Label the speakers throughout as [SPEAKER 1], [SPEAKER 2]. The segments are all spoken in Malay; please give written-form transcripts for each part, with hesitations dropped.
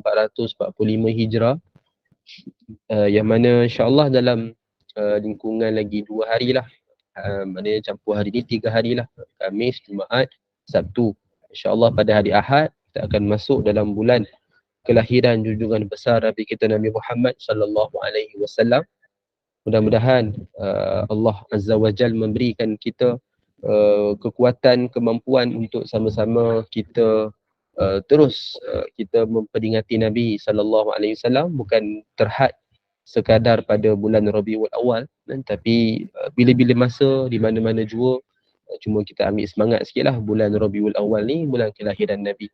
[SPEAKER 1] 1445 Hijrah, yang mana insyaAllah dalam lingkungan lagi 2 hari lah, maknanya campur hari ni 3 hari lah, Khamis, Jumaat, Sabtu. InsyaAllah pada hari Ahad kita akan masuk dalam bulan kelahiran junjungan besar Nabi kita Nabi Muhammad sallallahu alaihi wasallam. Mudah-mudahan Allah Azza wa Jal memberikan kita kekuatan, kemampuan untuk sama-sama kita terus kita memperingati Nabi sallallahu alaihi wasallam, bukan terhad sekadar pada bulan Rabiul Awal, tapi bila-bila masa di mana-mana jua, cuma kita ambil semangat sikitlah bulan Rabiul Awal ni bulan kelahiran Nabi.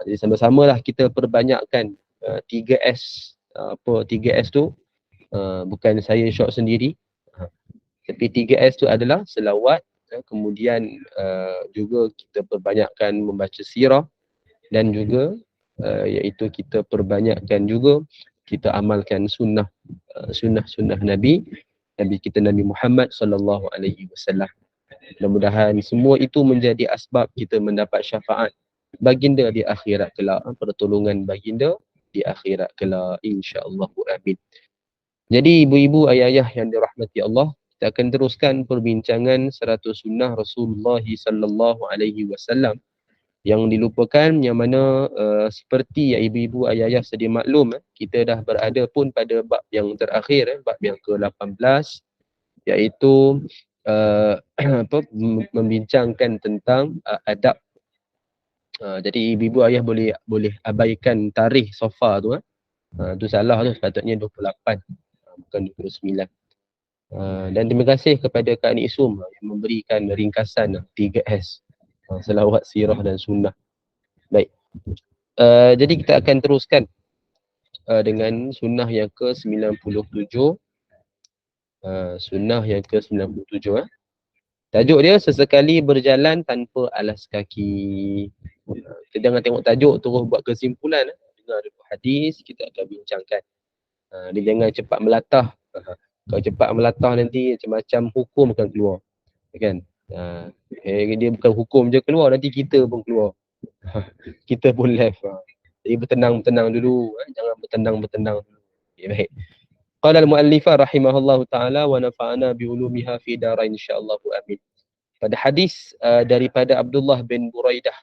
[SPEAKER 1] Jadi sama-samalah kita perbanyakkan 3S. Apa 3S tu? Bukan saya short sendiri, tapi 3S tu adalah selawat, kemudian juga kita perbanyakkan membaca sirah, dan juga iaitu kita perbanyakkan juga kita amalkan sunnah Nabi kita Nabi Muhammad sallallahu alaihi wasallam. Mudah-mudahan semua itu menjadi asbab kita mendapat syafaat baginda di akhirat kelak, pertolongan baginda di akhirat kelak, insya-Allah. Amin. Jadi ibu-ibu, ayah-ayah yang dirahmati Allah, kita akan teruskan perbincangan 100 sunnah Rasulullah sallallahu alaihi wasallam yang dilupakan, yang mana seperti yang ibu-ibu, ayah-ayah sedia maklum, kita dah berada pun pada bab yang terakhir, bab yang ke-18, iaitu membincangkan tentang adab. Jadi ibu-ibu ayah boleh abaikan tarikh sofa tu. Tu salah tu, sepatutnya 28. Bukan 29. Dan terima kasih kepada Kak Nisum yang memberikan ringkasan 3S, selawat, sirah dan sunnah. Baik. Jadi kita akan teruskan dengan sunnah yang ke-97. Sunnah yang ke-97. Tajuk dia sesekali berjalan tanpa alas kaki. Kita jangan tengok tajuk terus buat kesimpulan. Dengar dulu hadis, kita akan bincangkan. Dia jangan cepat melatah. Kalau cepat melatah nanti macam-macam hukum akan keluar, kan? Dia bukan hukum je keluar, nanti kita pun keluar. Kita pun left. Jadi bertenang dulu, jangan bertenang dulu. Okay, baik. Qala al-muallifah rahimahullahu taala wa nafa'ana bi ulumiha fi darain insyaallah. Amin. Pada hadis daripada Abdullah bin Buraidah,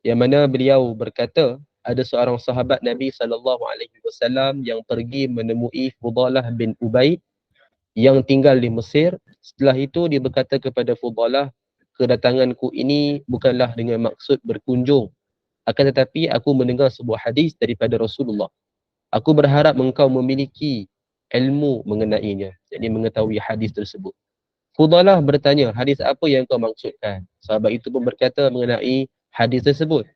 [SPEAKER 1] yang mana beliau berkata, ada seorang sahabat Nabi sallallahu alaihi wasallam yang pergi menemui Fudalah bin Ubaid yang tinggal di Mesir. Setelah itu dia berkata kepada Fudalah, kedatanganku ini bukanlah dengan maksud berkunjung, akan tetapi aku mendengar sebuah hadis daripada Rasulullah. Aku berharap engkau memiliki ilmu mengenainya, jadi mengetahui hadis tersebut. Fudalah bertanya, hadis apa yang kau maksudkan? Sahabat itu pun berkata mengenai hadis tersebut.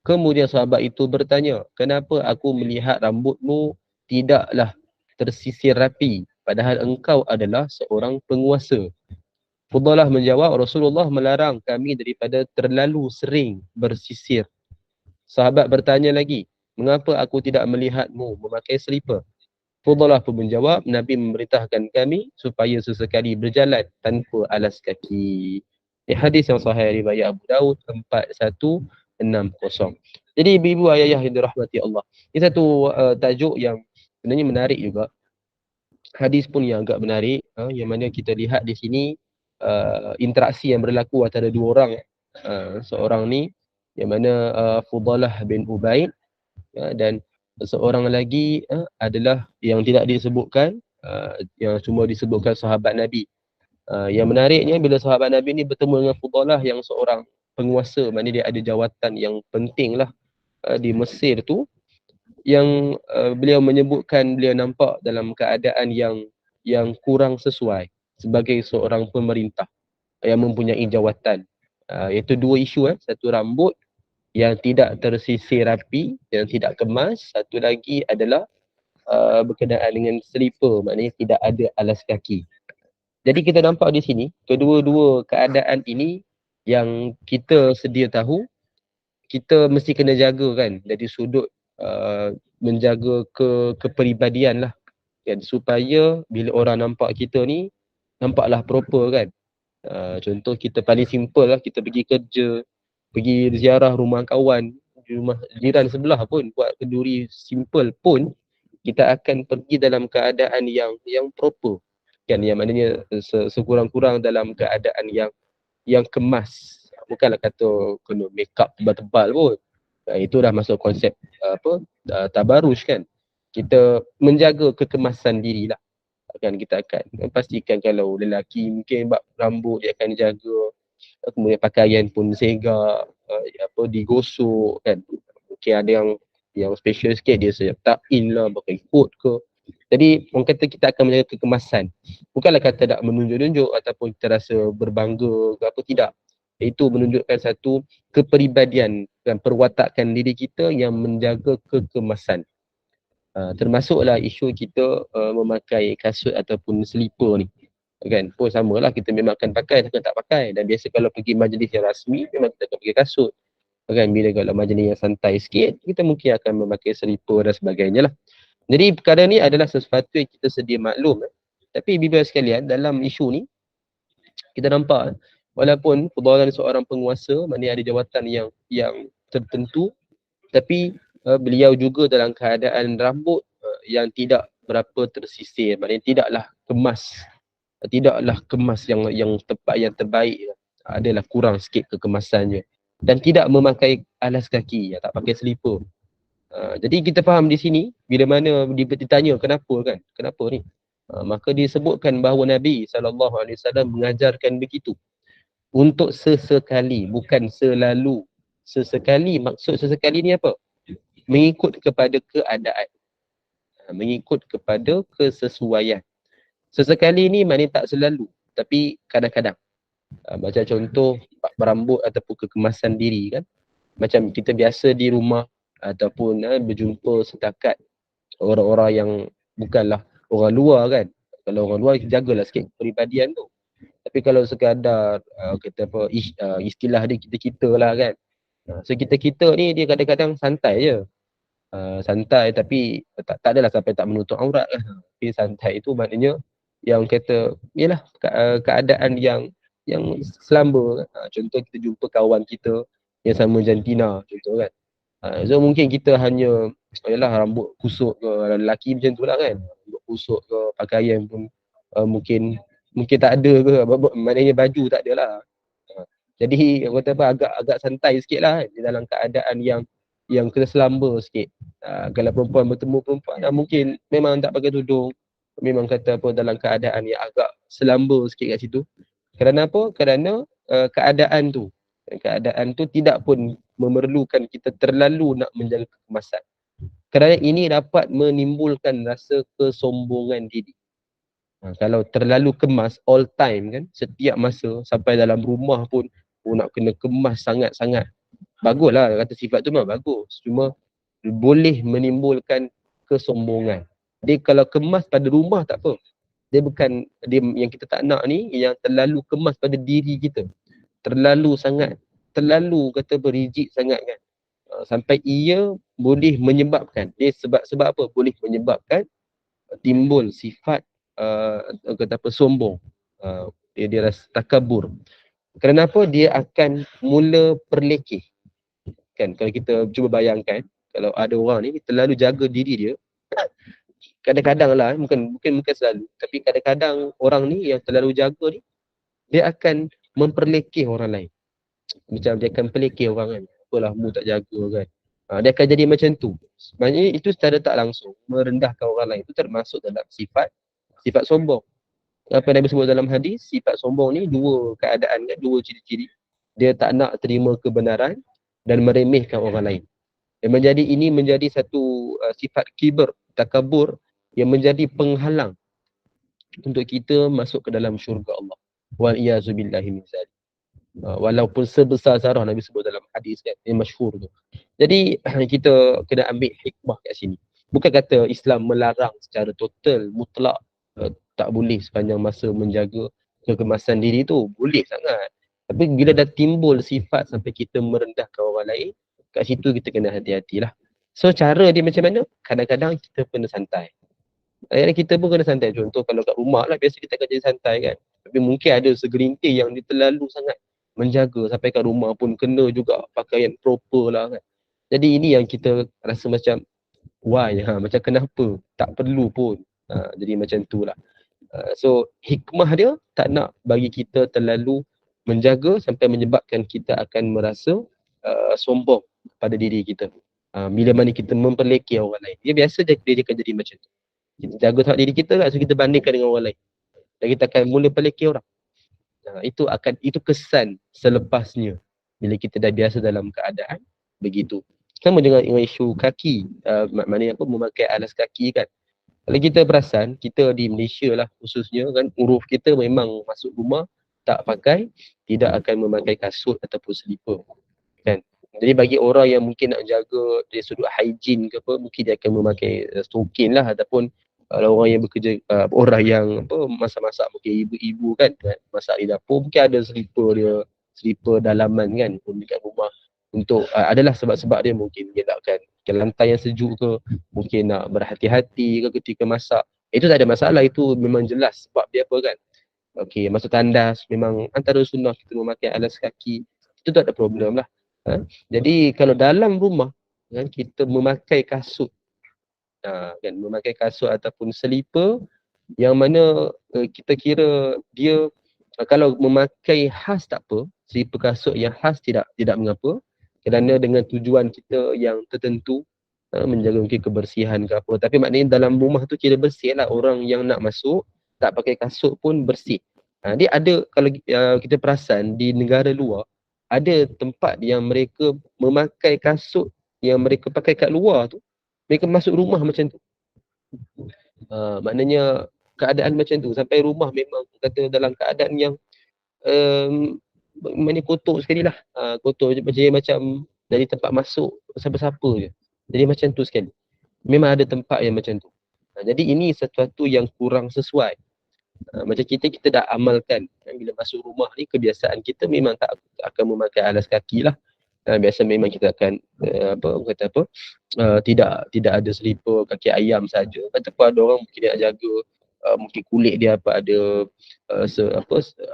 [SPEAKER 1] Kemudian sahabat itu bertanya, kenapa aku melihat rambutmu tidaklah tersisir rapi, padahal engkau adalah seorang penguasa? Fudalah menjawab, Rasulullah melarang kami daripada terlalu sering bersisir. Sahabat bertanya lagi, mengapa aku tidak melihatmu memakai selipar? Fudalah pun menjawab, Nabi memerintahkan kami supaya sesekali berjalan tanpa alas kaki. Ini hadis yang sahih riwayat Abu Daud 4160. Jadi ibu-ibu, ayah yang dirahmati Allah, ini satu tajuk yang sebenarnya menarik juga. Hadis pun yang agak menarik, yang mana kita lihat di sini interaksi yang berlaku antara dua orang. Seorang ni yang mana Fudalah bin Ubaid, dan seorang lagi adalah yang tidak disebutkan, yang cuma disebutkan sahabat Nabi. Yang menariknya, bila sahabat Nabi ni bertemu dengan Fudalah yang seorang penguasa, maknanya dia ada jawatan yang penting lah di Mesir tu, yang beliau menyebutkan beliau nampak dalam keadaan yang kurang sesuai sebagai seorang pemerintah yang mempunyai jawatan. Iaitu dua isu, satu rambut yang tidak tersisir rapi, yang tidak kemas. Satu lagi adalah berkenaan dengan selipar, maknanya tidak ada alas kaki. Jadi kita nampak di sini, kedua-dua keadaan ini yang kita sedia tahu, kita mesti kena jaga, kan, dari sudut menjaga kepribadian lah, kan, supaya bila orang nampak kita ni, nampaklah proper, kan. Contoh kita paling simple lah, kita pergi kerja, pergi ziarah rumah kawan, di rumah jiran sebelah pun buat kenduri simple pun, kita akan pergi dalam keadaan yang proper. Kan, yang maknanya sekurang-kurang dalam keadaan yang kemas. Bukanlah kata kena make up tebal-tebal pun. Itu dah masuk konsep tabarus kan. Kita menjaga kekemasan diri lah. Kan kita akan pastikan kalau lelaki mungkin bab rambut dia akan jaga, kemudian pakaian pun segak, digosok kan. Mungkin ada yang special sikit, dia siap tak in lah, pakai coat ke. Jadi orang kata kita akan menjaga kekemasan. Bukanlah kata tak menunjuk-nunjuk ataupun kita rasa berbangga ke apa, tidak. Itu menunjukkan satu kepribadian dan perwatakan diri kita yang menjaga kekemasan. Termasuklah isu kita memakai kasut ataupun slipper ni. Kan, pun samalah, kita memang akan pakai ataupun tak pakai. Dan biasa kalau pergi majlis yang rasmi, memang kita akan pakai kasut. Kan, bila kalau majlis yang santai sikit, kita mungkin akan memakai slipper dan sebagainya lah. Jadi perkara ni adalah sesuatu yang kita sedia maklum. Tapi bibi sekalian, dalam isu ni kita nampak walaupun perbualan seorang penguasa, maknanya ada jawatan yang tertentu, tapi beliau juga dalam keadaan rambut yang tidak berapa tersisir, maknanya tidaklah kemas yang tepat, yang terbaik, adalah kurang sikit kekemasannya, dan tidak memakai alas kaki, tak pakai selipar. Jadi kita faham di sini, bila mana ditanya kenapa ni, maka disebutkan bahawa Nabi SAW mengajarkan begitu untuk sesekali, bukan selalu. Sesekali, maksud sesekali ni apa? Mengikut kepada keadaan, mengikut kepada kesesuaian. Sesekali ni maknanya tak selalu, tapi kadang-kadang. Macam contoh berambut ataupun kekemasan diri kan. Macam kita biasa di rumah ataupun berjumpa setakat orang-orang yang bukanlah orang luar kan. Kalau orang luar jagalah sikit peribadian tu. Tapi kalau sekadar kata apa istilah dia kita-kita lah kan. So kita-kita ni dia kadang-kadang santai je. Santai tapi tak adalah sampai tak menutup aurat lah. Tapi santai itu maknanya yang kata yalah keadaan yang selamba. Contoh kita jumpa kawan kita yang sama jantina contoh kan. So mungkin kita hanya yalah rambut kusut ke, lelaki macam tu lah kan. Rambut kusut ke, pakaian pun mungkin tak ada ke, maknanya baju tak ada lah. Jadi kata apa, agak santai sikit lah di dalam keadaan yang kena selamba sikit. Kalau perempuan bertemu perempuan, mungkin memang tak pakai tudung, memang kata apa dalam keadaan yang agak selamba sikit kat situ. Kerana apa? Kerana keadaan tu tidak pun memerlukan kita terlalu nak menjaga kekemasan. Kerana ini dapat menimbulkan rasa kesombongan diri. Kalau terlalu kemas all time kan, setiap masa sampai dalam rumah pun nak kena kemas sangat-sangat. Baguslah, kata sifat tu memang bagus. Cuma boleh menimbulkan kesombongan. Dia kalau kemas pada rumah tak apa. Dia bukan, dia yang kita tak nak ni, yang terlalu kemas pada diri kita. Terlalu kata berigid sangat kan. Sampai ia boleh menyebabkan, dia sebab apa? Boleh menyebabkan timbul sifat kata apa, sombong. Dia rasa takabur. Kenapa? Dia akan mula perlekeh. Kan, kalau kita cuba bayangkan, kalau ada orang ni terlalu jaga diri dia, kadang-kadang lah, bukan selalu, tapi kadang-kadang orang ni yang terlalu jaga ni, dia akan memperlekeh orang lain. Macam dia akan pelekeh orang kan. Apalah mu tak jaga kan. Dia akan jadi macam tu. Sebenarnya itu secara tak langsung merendahkan orang lain. Itu termasuk dalam sifat sombong. Apa yang Nabi sebut dalam hadis, sifat sombong ni dua keadaan kan, dua ciri-ciri. Dia tak nak terima kebenaran dan meremehkan orang lain. Ini menjadi satu sifat kibr, takabur yang menjadi penghalang untuk kita masuk ke dalam syurga Allah. Wal iyazubillahi min zalik. Walaupun sebesar zarah, Nabi sebut dalam hadis kan, yang masyhur tu. Jadi kita kena ambil hikmah kat sini. Bukan kata Islam melarang secara total, mutlak, tak boleh sepanjang masa menjaga kekemasan diri tu. Boleh sangat. Tapi bila dah timbul sifat sampai kita merendahkan orang lain, kat situ kita kena hati-hatilah. So cara dia macam mana? Kadang-kadang kita kena santai. Kita pun kena santai. Contoh kalau kat rumah lah, biasa kita akan jadi santai kan. Tapi mungkin ada segelintir yang dia terlalu sangat menjaga, sampai kat rumah pun kena juga pakaian proper lah kan. Jadi ini yang kita rasa macam why, macam kenapa, tak perlu pun. Jadi macam tu lah. So hikmah dia tak nak bagi kita terlalu menjaga sampai menyebabkan kita akan merasa sombong pada diri kita. Bila mana kita memperlekeh orang lain. Dia biasa dia akan jadi macam tu. Kita jaga tak diri kita kan, so kita bandingkan dengan orang lain. Dan kita akan mula pelekeh orang. Itu kesan selepasnya bila kita dah biasa dalam keadaan begitu. Sama dengan isu kaki, maknanya apa, memakai alas kaki kan. Kalau kita perasan, kita di Malaysia lah khususnya kan, uruf kita memang masuk rumah tak pakai, tidak akan memakai kasut ataupun selipar kan. Jadi bagi orang yang mungkin nak jaga dari sudut hygiene ke apa, mungkin dia akan memakai stokin lah, ataupun kalau orang yang bekerja, orang yang apa, masak-masak, mungkin ibu-ibu kan, masak di dapur, mungkin ada selipar dalaman kan pun dekat rumah untuk adalah sebab-sebab dia, mungkin gelakkan ke lantai yang sejuk ke, mungkin nak berhati-hati ke ketika masak. Itu tak ada masalah, itu memang jelas sebab dia apa kan. Okey, masuk tandas memang antara sunnah kita memakai alas kaki, itu tak ada problem lah. Jadi kalau dalam rumah kan, kita memakai kasut, kan, memakai kasut ataupun selipar yang mana kita kira dia kalau memakai khas tak apa, selipar kasut yang khas tidak mengapa, kerana dengan tujuan kita yang tertentu, menjaga mungkin kebersihan ke apa. Tapi maknanya dalam rumah tu kira bersih lah, orang yang nak masuk tak pakai kasut pun bersih. Dia ada, kalau kita perasan di negara luar, ada tempat yang mereka memakai kasut yang mereka pakai kat luar tu, mereka masuk rumah macam tu. Maknanya keadaan macam tu, sampai rumah memang kata dalam keadaan yang mana kotor sekali lah. Kotor macam dari tempat masuk siapa-siapa je. Jadi macam tu sekali. Memang ada tempat yang macam tu. Jadi ini sesuatu yang kurang sesuai. Macam kita dah amalkan bila masuk rumah ni, kebiasaan kita memang tak akan memakai alas kaki lah. Biasa memang kita akan tidak ada selipar kaki ayam saja. Ataupun ada orang mungkin dia nak jaga mungkin kulit dia ada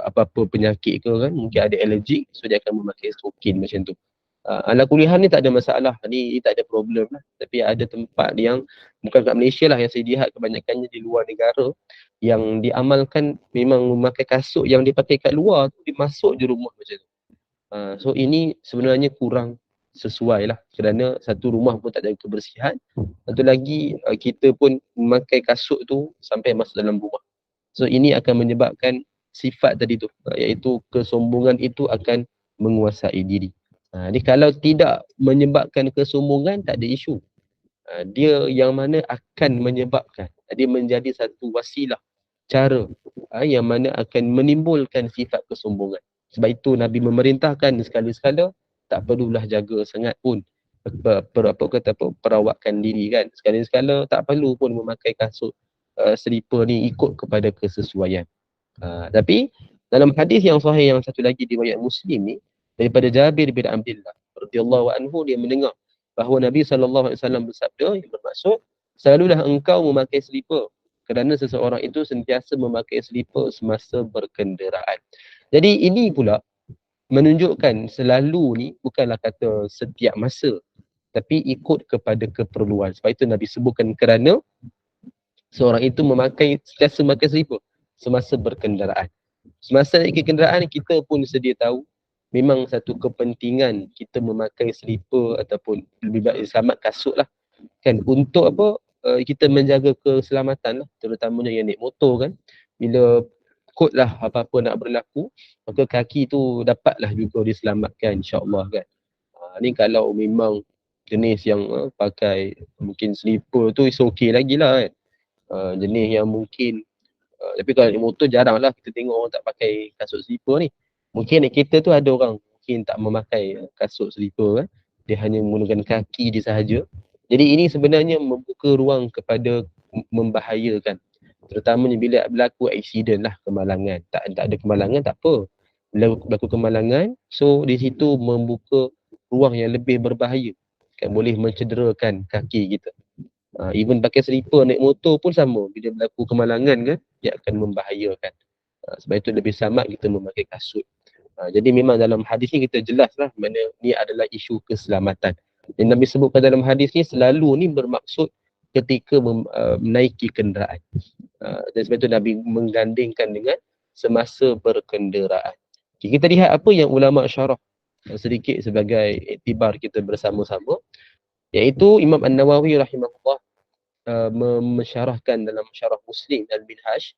[SPEAKER 1] apa-apa penyakit ke kan, mungkin ada alergik, so dia akan memakai stokin macam tu. Ala kulihan ni tak ada masalah, ni tak ada problem lah. Tapi ada tempat yang bukan kat Malaysia lah, yang saya lihat kebanyakannya di luar negara, yang diamalkan memang memakai kasut yang dipakai kat luar tu, dia masuk je rumah macam tu. So ini sebenarnya kurang sesuai lah, kerana satu, rumah pun tak ada kebersihan, satu lagi kita pun memakai kasut tu sampai masuk dalam rumah. So ini akan menyebabkan sifat tadi tu, iaitu kesombongan itu akan menguasai diri. Jadi kalau tidak menyebabkan kesombongan, tak ada isu. Dia yang mana akan menyebabkan, dia menjadi satu wasilah, cara yang mana akan menimbulkan sifat kesombongan. Sebab itu Nabi memerintahkan sekali-sekala tak perlulah jaga sangat pun perawakan diri kan. Sekali-sekala tak perlu pun memakai kasut selipar ni, ikut kepada kesesuaian. Tapi dalam hadis yang sahih yang satu lagi riwayat Muslim ni, daripada Jabir bin Abdullah radhiyallahu anhu, dia mendengar bahawa Nabi sallallahu alaihi wasallam bersabda, yang bermaksud, selalulah engkau memakai selipar kerana seseorang itu sentiasa memakai selipar semasa berkenderaan. Jadi ini pula menunjukkan selalu ni bukanlah kata setiap masa, tapi ikut kepada keperluan. Sebab itu Nabi sebutkan kerana seorang itu sentiasa memakai selipar semasa berkenderaan. Semasa naik kenderaan, kita pun sedia tahu memang satu kepentingan kita memakai selipar ataupun lebih baik selamat kasut lah kan, untuk apa, kita menjaga keselamatan lah, terutamanya yang naik motor kan. Bila kot lah apa-apa nak berlaku, maka kaki tu dapatlah juga diselamatkan, insyaAllah kan. Ni kalau memang jenis yang pakai mungkin selipar tu is okay lagi lah kan. Jenis yang mungkin tapi kalau naik motor jarang lah kita tengok orang tak pakai kasut selipar ni. Mungkin naik kereta tu ada orang mungkin tak memakai kasut selipar kan. Dia hanya menggunakan kaki dia sahaja. Jadi ini sebenarnya membuka ruang kepada membahayakan. Terutamanya bila berlaku aksiden lah, kemalangan. Tak ada kemalangan tak apa. Bila berlaku kemalangan, so di situ membuka ruang yang lebih berbahaya. Kan boleh mencederakan kaki kita. Even pakai selipar naik motor pun sama, bila berlaku kemalangan kan, dia akan membahayakan. Sebab itu lebih selamat kita memakai kasut. Jadi memang dalam hadis ni kita jelas lah mana ni adalah isu keselamatan. Yang Nabi sebutkan dalam hadis ni selalu ni bermaksud ketika menaiki kenderaan. Dan sebab itu Nabi menggandingkan dengan semasa berkenderaan. Okay, kita lihat apa yang ulama syarah sedikit sebagai iktibar kita bersama-sama, iaitu Imam An-Nawawi rahimahullah mensyarahkan dalam syarah Muslim dan Minhaj,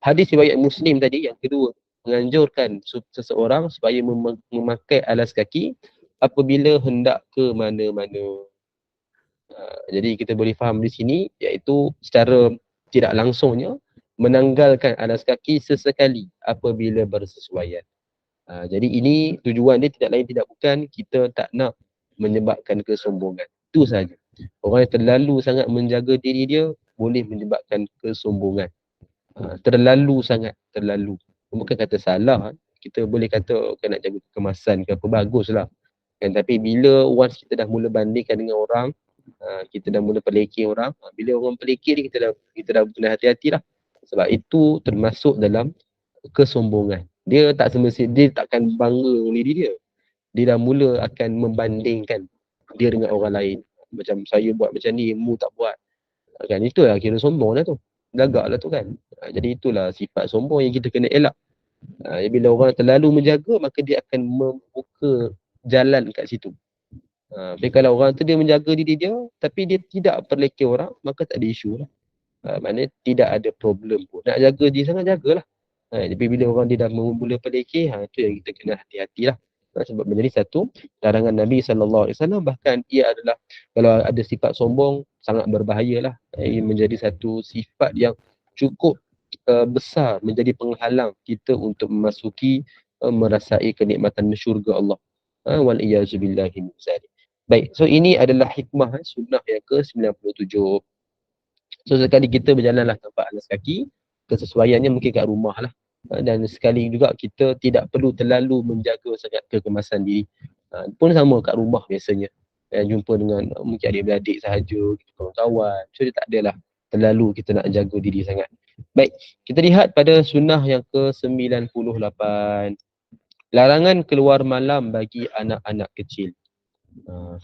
[SPEAKER 1] hadis riwayat Muslim tadi yang kedua menganjurkan seseorang supaya memakai alas kaki apabila hendak ke mana-mana. Jadi kita boleh faham di sini iaitu secara tidak langsungnya menanggalkan alas kaki sesekali apabila bersesuaian. Jadi ini tujuan dia tidak lain tidak bukan kita tak nak menyebabkan kesombongan. Itu saja. Orang yang terlalu sangat menjaga diri dia boleh menyebabkan kesombongan. Terlalu sangat, terlalu. Bukan kata salah. Kita boleh kata nak jaga kemasan ke apa, baguslah. Kan? Tapi bila once kita dah mula bandingkan dengan orang, kita dah mula pelekeh orang, bila orang pelekeh ni kita dah kena hati-hati lah. Sebab itu termasuk dalam kesombongan. Dia tak semestinya, dia takkan bangga dengan diri dia. Dia dah mula akan membandingkan dia dengan orang lain. Macam saya buat macam ni, mu tak buat. Kan itulah kira sombong lah tu. Gagak lah tu kan. Jadi itulah sifat sombong yang kita kena elak. Bila orang terlalu menjaga, maka dia akan membuka jalan kat situ. Tapi kalau orang tu dia menjaga diri dia, tapi dia tidak perlekeh orang, maka tak ada isu lah. Maknanya tidak ada problem pun. Nak jaga diri sangat, jagalah. Tapi bila orang dia dah mula pelekeh, itu yang kita kena hati-hatilah. Sebab menjadi satu larangan Nabi SAW, bahkan ia adalah, kalau ada sifat sombong, sangat berbahayalah. Ia menjadi satu sifat yang cukup besar, menjadi penghalang kita untuk memasuki, merasai kenikmatan syurga Allah. Wal-iyazubillahi min zalik. Baik, so ini adalah hikmah sunnah yang ke-97. So sekali kita berjalanlah tanpa alas kaki, kesesuaiannya mungkin kat rumah lah. Dan sekali juga kita tidak perlu terlalu menjaga sangat kekemasan diri. Pun sama kat rumah biasanya. Jumpa dengan mungkin adik-beradik sahaja, kawan-kawan. So dia tak adalah terlalu kita nak jaga diri sangat. Baik, kita lihat pada sunnah yang ke-98. Larangan keluar malam bagi anak-anak kecil.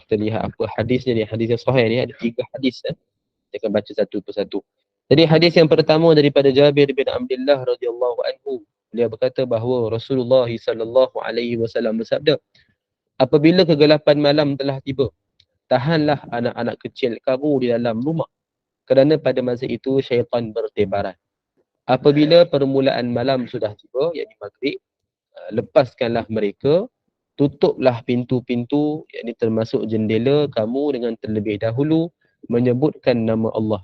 [SPEAKER 1] Kita lihat apa hadisnya ni. Hadis yang sahih ni ada 3 hadis. Kita akan baca satu persatu. Jadi hadis yang pertama daripada Jabir bin Abdullah radhiyallahu anhu. Beliau berkata bahawa Rasulullah sallallahu alaihi wasallam bersabda, apabila kegelapan malam telah tiba, tahanlah anak-anak kecil kamu di dalam rumah, kerana pada masa itu syaitan bertebaran. Apabila permulaan malam sudah tiba, yakni maghrib, lepaskanlah mereka, tutuplah pintu-pintu, yakni termasuk jendela kamu dengan terlebih dahulu menyebutkan nama Allah.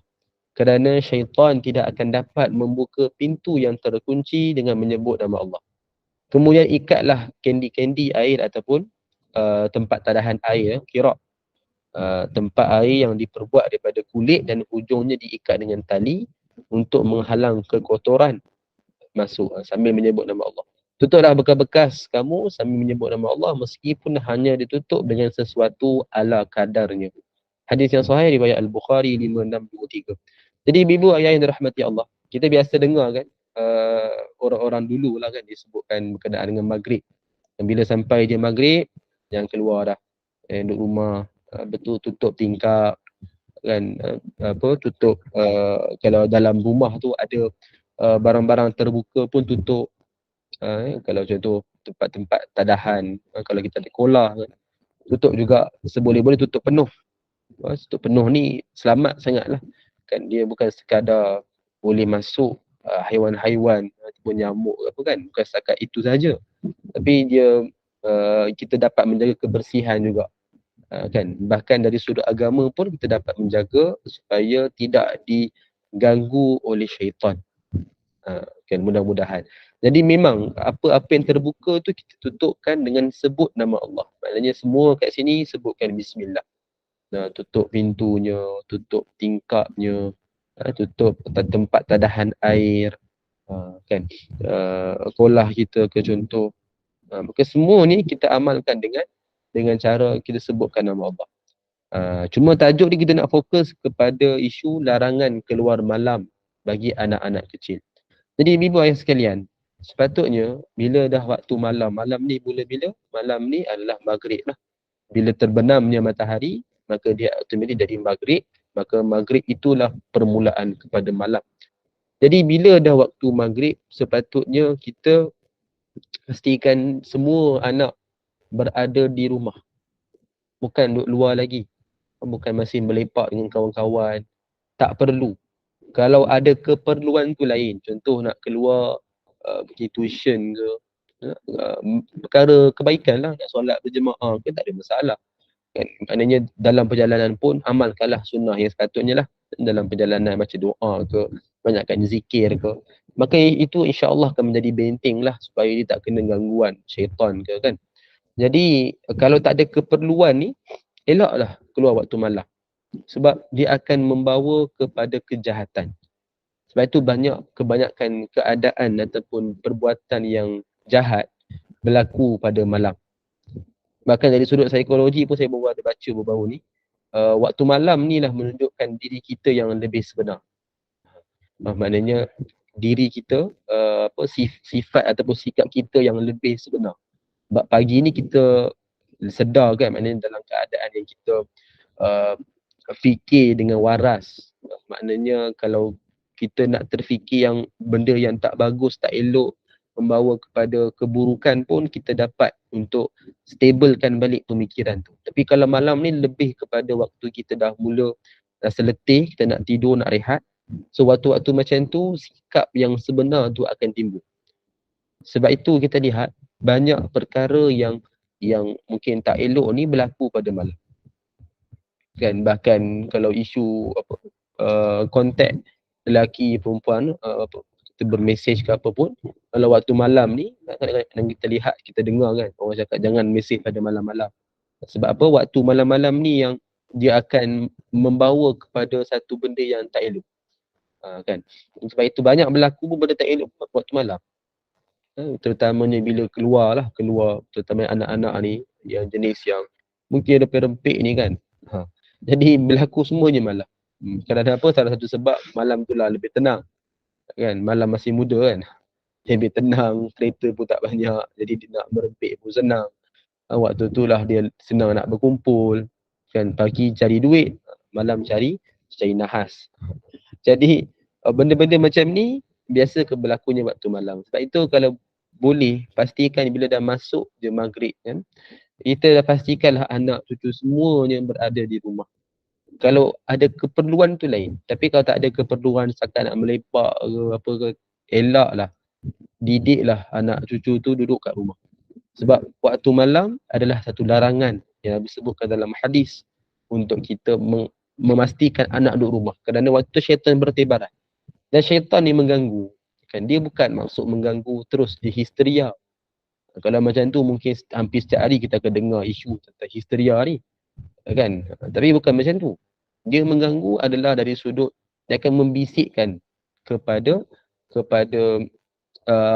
[SPEAKER 1] Kerana syaitan tidak akan dapat membuka pintu yang terkunci dengan menyebut nama Allah. Kemudian ikatlah kendi-kendi air ataupun tempat tadahan air, kirab. Tempat air yang diperbuat daripada kulit dan hujungnya diikat dengan tali untuk menghalang kekotoran masuk sambil menyebut nama Allah. Tutuplah bekas-bekas kamu sambil menyebut nama Allah meskipun hanya ditutup dengan sesuatu ala kadarnya. Hadis yang sahih riwayat Al-Bukhari 5623. Jadi ibu ayah yang dirahmati Allah, kita biasa dengar kan orang-orang dulu lah kan disebutkan berkenaan dengan maghrib. Dan bila sampai dia maghrib, jangan keluar dah. Duduk rumah, betul tutup tingkap kan, tutup kalau dalam rumah tu ada barang-barang terbuka pun tutup. Kalau contoh tempat-tempat tadahan, kalau kita ada kolah kan, tutup juga seboleh-boleh, tutup penuh. Tutup penuh ni selamat sangatlah. Kan dia bukan sekadar boleh masuk haiwan-haiwan ataupun nyamuk apa kan, bukan setakat itu saja. Tapi dia kita dapat menjaga kebersihan juga. Kan bahkan dari sudut agama pun kita dapat menjaga supaya tidak diganggu oleh syaitan. Kan mudah-mudahan. Jadi memang apa-apa yang terbuka tu kita tutupkan dengan sebut nama Allah. Maknanya semua kat sini sebutkan bismillah. Tutup pintunya, tutup tingkapnya, tutup tempat tadahan air, kan, kolah kita ke contoh. Maka semua ni kita amalkan dengan cara kita sebutkan nama Allah. Cuma tajuk ni kita nak fokus kepada isu larangan keluar malam bagi anak-anak kecil. Jadi ibu ayah sekalian, sepatutnya bila dah waktu malam, malam ni mula bila? Malam ni adalah maghrib lah. Bila terbenamnya matahari, maka dia automatik jadi maghrib. Maka maghrib itulah permulaan kepada malam. Jadi bila dah waktu maghrib, sepatutnya kita pastikan semua anak berada di rumah. Bukan duduk luar lagi. Bukan masih melepak dengan kawan-kawan. Tak perlu. Kalau ada keperluan tu lain. Contoh nak keluar pergi tuition ke. Perkara kebaikan lah. Nak solat berjemaah ke tak ada masalah. Kan? Maknanya dalam perjalanan pun amalkanlah sunnah yang sepatutnya lah. Dalam perjalanan baca doa ke. Banyakkan zikir ke. Maka itu insya-Allah akan menjadi benteng lah. Supaya dia tak kena gangguan syaitan ke kan. Jadi kalau tak ada keperluan ni, elaklah keluar waktu malam. Sebab dia akan membawa kepada kejahatan. Sebab itu kebanyakan keadaan ataupun perbuatan yang jahat berlaku pada malam. Bahkan dari sudut psikologi pun saya baru ada baca baru-baru ni. Waktu malam ni lah menunjukkan diri kita yang lebih sebenar. Maknanya diri kita, sifat ataupun sikap kita yang lebih sebenar. Sebab pagi ni kita sedar kan, maknanya dalam keadaan yang kita fikir dengan waras. Maknanya kalau kita nak terfikir yang benda yang tak bagus, tak elok, membawa kepada keburukan pun kita dapat untuk stablekan balik pemikiran tu. Tapi kalau malam ni lebih kepada waktu kita dah mula rasa letih, kita nak tidur, nak rehat. So waktu-waktu macam tu, sikap yang sebenar tu akan timbul. Sebab itu kita lihat banyak perkara yang mungkin tak elok ni berlaku pada malam. Kan, bahkan kalau isu kontak lelaki perempuan kita bermesej ke apa pun, kalau waktu malam ni kadang-kadang kita lihat, kita dengar kan orang cakap jangan mesej pada malam-malam. Sebab apa? Waktu malam-malam ni yang dia akan membawa kepada satu benda yang tak elok. Kan. Sebab itu banyak berlaku pun benda tak elok waktu malam. Terutamanya bila keluar, terutama anak-anak ni yang jenis yang mungkin rempik-rempik ni kan. Jadi berlaku semuanya malam. Kadang-kadang apa, salah satu sebab malam tu lah lebih tenang. Kan, malam masih muda kan. Lebih tenang, kereta pun tak banyak. Jadi dia nak merempik pun senang. Waktu tu lah dia senang nak berkumpul. Kan, pagi cari duit, malam cari nahas. Jadi benda-benda macam ni biasa berlakunya waktu malam. Sebab itu kalau boleh pastikan bila dah masuk je maghrib kan, kita dah pastikanlah anak cucu semuanya berada di rumah. Kalau ada keperluan tu lain. Tapi kalau tak ada keperluan setakat nak melepak ke apa ke, elaklah. Didiklah anak cucu tu duduk kat rumah. Sebab waktu malam adalah satu larangan yang disebutkan dalam hadis untuk kita memastikan anak duduk rumah. Kerana waktu syaitan bertebaran. Dan syaitan ni mengganggu. Kan, dia bukan maksud mengganggu terus di histeria. Kalau macam tu mungkin hampir setiap hari kita akan dengar isu tentang histeria ni. Kan? Tapi bukan macam tu. Dia mengganggu adalah dari sudut dia akan membisikkan kepada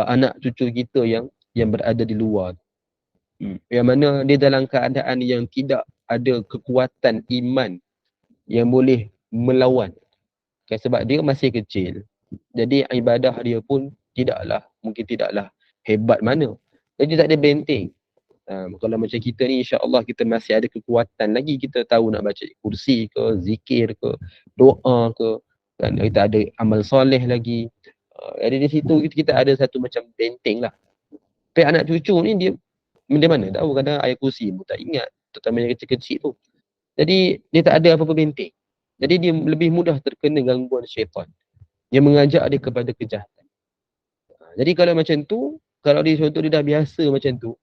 [SPEAKER 1] anak cucu kita yang berada di luar. Yang mana dia dalam keadaan yang tidak ada kekuatan iman yang boleh melawan. Kan, sebab dia masih kecil. Jadi ibadah dia pun mungkin tidaklah hebat mana. Jadi tak ada benteng. Kalau macam kita ni, insya-Allah kita masih ada kekuatan lagi, kita tahu nak baca kursi ke, zikir ke, doa ke, kan, kita ada amal soleh lagi. Jadi di situ kita ada satu macam benteng lah. Tapi anak cucu ni dia mana tahu, kadang ayat kursi pun tak ingat, terutama yang kecil-kecil tu. Jadi dia tak ada apa-apa benteng. Jadi dia lebih mudah terkena gangguan syaitan yang mengajak dia kepada kejahatan. Jadi kalau macam tu, kalau dia contoh dia dah biasa macam tu,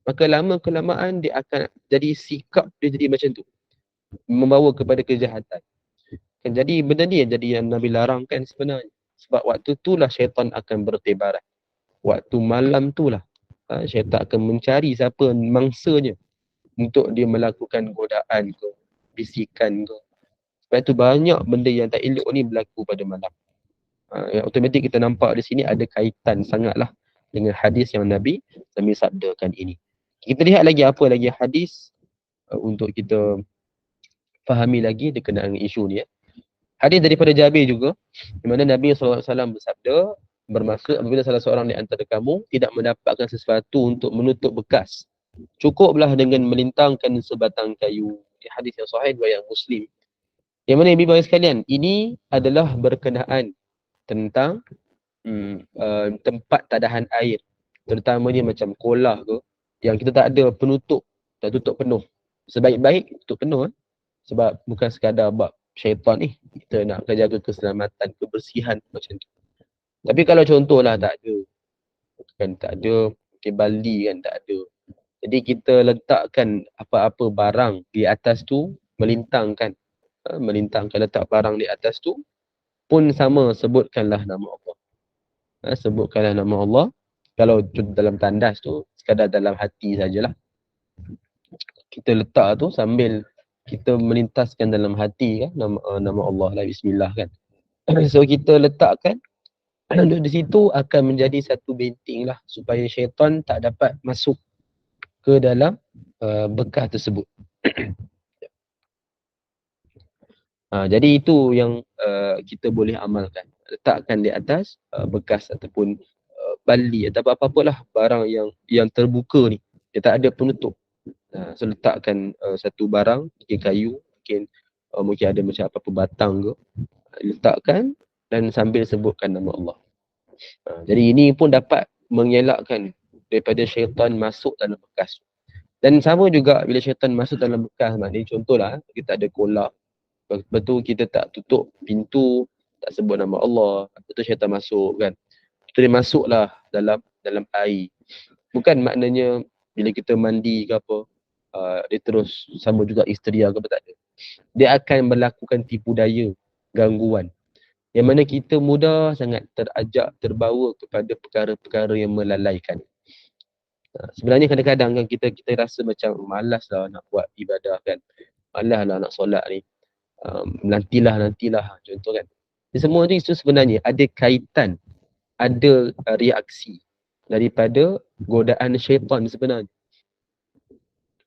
[SPEAKER 1] maka lama kelamaan dia akan jadi sikap dia jadi macam tu, membawa kepada kejahatan. Kan, jadi benda ni yang Nabi larang kan sebenarnya. Sebab waktu itulah syaitan akan bertebaran. Waktu malam itulah syaitan akan mencari siapa mangsanya untuk dia melakukan godaan ke, bisikan ke. Sebab itu banyak benda yang tak elok ni berlaku pada malam. Automatik kita nampak di sini ada kaitan sangatlah dengan hadis yang Nabi sabdakan ini. Kita lihat lagi apa lagi hadis untuk kita fahami lagi berkenaan dengan isu ni. Hadis daripada Jabir juga, di mana Nabi SAW bersabda, bermaksud apabila salah seorang di antara kamu tidak mendapatkan sesuatu untuk menutup bekas Cukuplah dengan melintangkan sebatang kayu. Hadis yang sahih riwayat Muslim. Yang mana ibu bapa sekalian, ini adalah berkenaan tentang tempat tadahan air. Terutamanya macam kolah ke, yang kita tak ada penutup, tak tutup penuh. Sebaik-baik tutup penuh. Sebab bukan sekadar bab syaitan ni, kita nak jaga keselamatan, kebersihan macam tu. Tapi kalau contohlah tak ada, kan tak ada, mungkin bali kan tak ada. Jadi kita letakkan apa-apa barang di atas tu, melintangkan, letak barang di atas tu, pun sama sebutkanlah nama Allah. Sebutkanlah nama Allah. Kalau dalam tandas tu, sekadar dalam hati sajalah. Kita letak tu sambil kita melintaskan dalam hati kan, nama Allah lah, bismillah kan. So kita letakkan di situ akan menjadi satu benteng lah supaya syaitan tak dapat masuk ke dalam bekas tersebut. Jadi itu yang kita boleh amalkan. Letakkan di atas bekas ataupun bali atau apa-apalah barang yang terbuka ni. Dia tak ada penutup. So letakkan satu barang, mungkin kayu, mungkin ada macam apa-apa batang ke. Letakkan dan sambil sebutkan nama Allah. Jadi ini pun dapat mengelakkan daripada syaitan masuk dalam bekas. Dan sama juga bila syaitan masuk dalam bekas, maknanya contohlah kita ada kolak, betul kita tak tutup pintu, tak sebut nama Allah, betul syaitan masuk kan. Betul dia masuklah dalam air. Bukan maknanya bila kita mandi ke apa, dia terus sama juga isteri ke apa, tak ada. Dia akan melakukan tipu daya, gangguan. Yang mana kita mudah sangat terbawa kepada perkara-perkara yang melalaikan. Sebenarnya kadang-kadang kan kita rasa macam malas lah nak buat ibadah kan. Malas lah nak solat ni. Nantilah contoh kan. Semua itu sebenarnya ada kaitan, ada reaksi daripada godaan syaitan sebenarnya.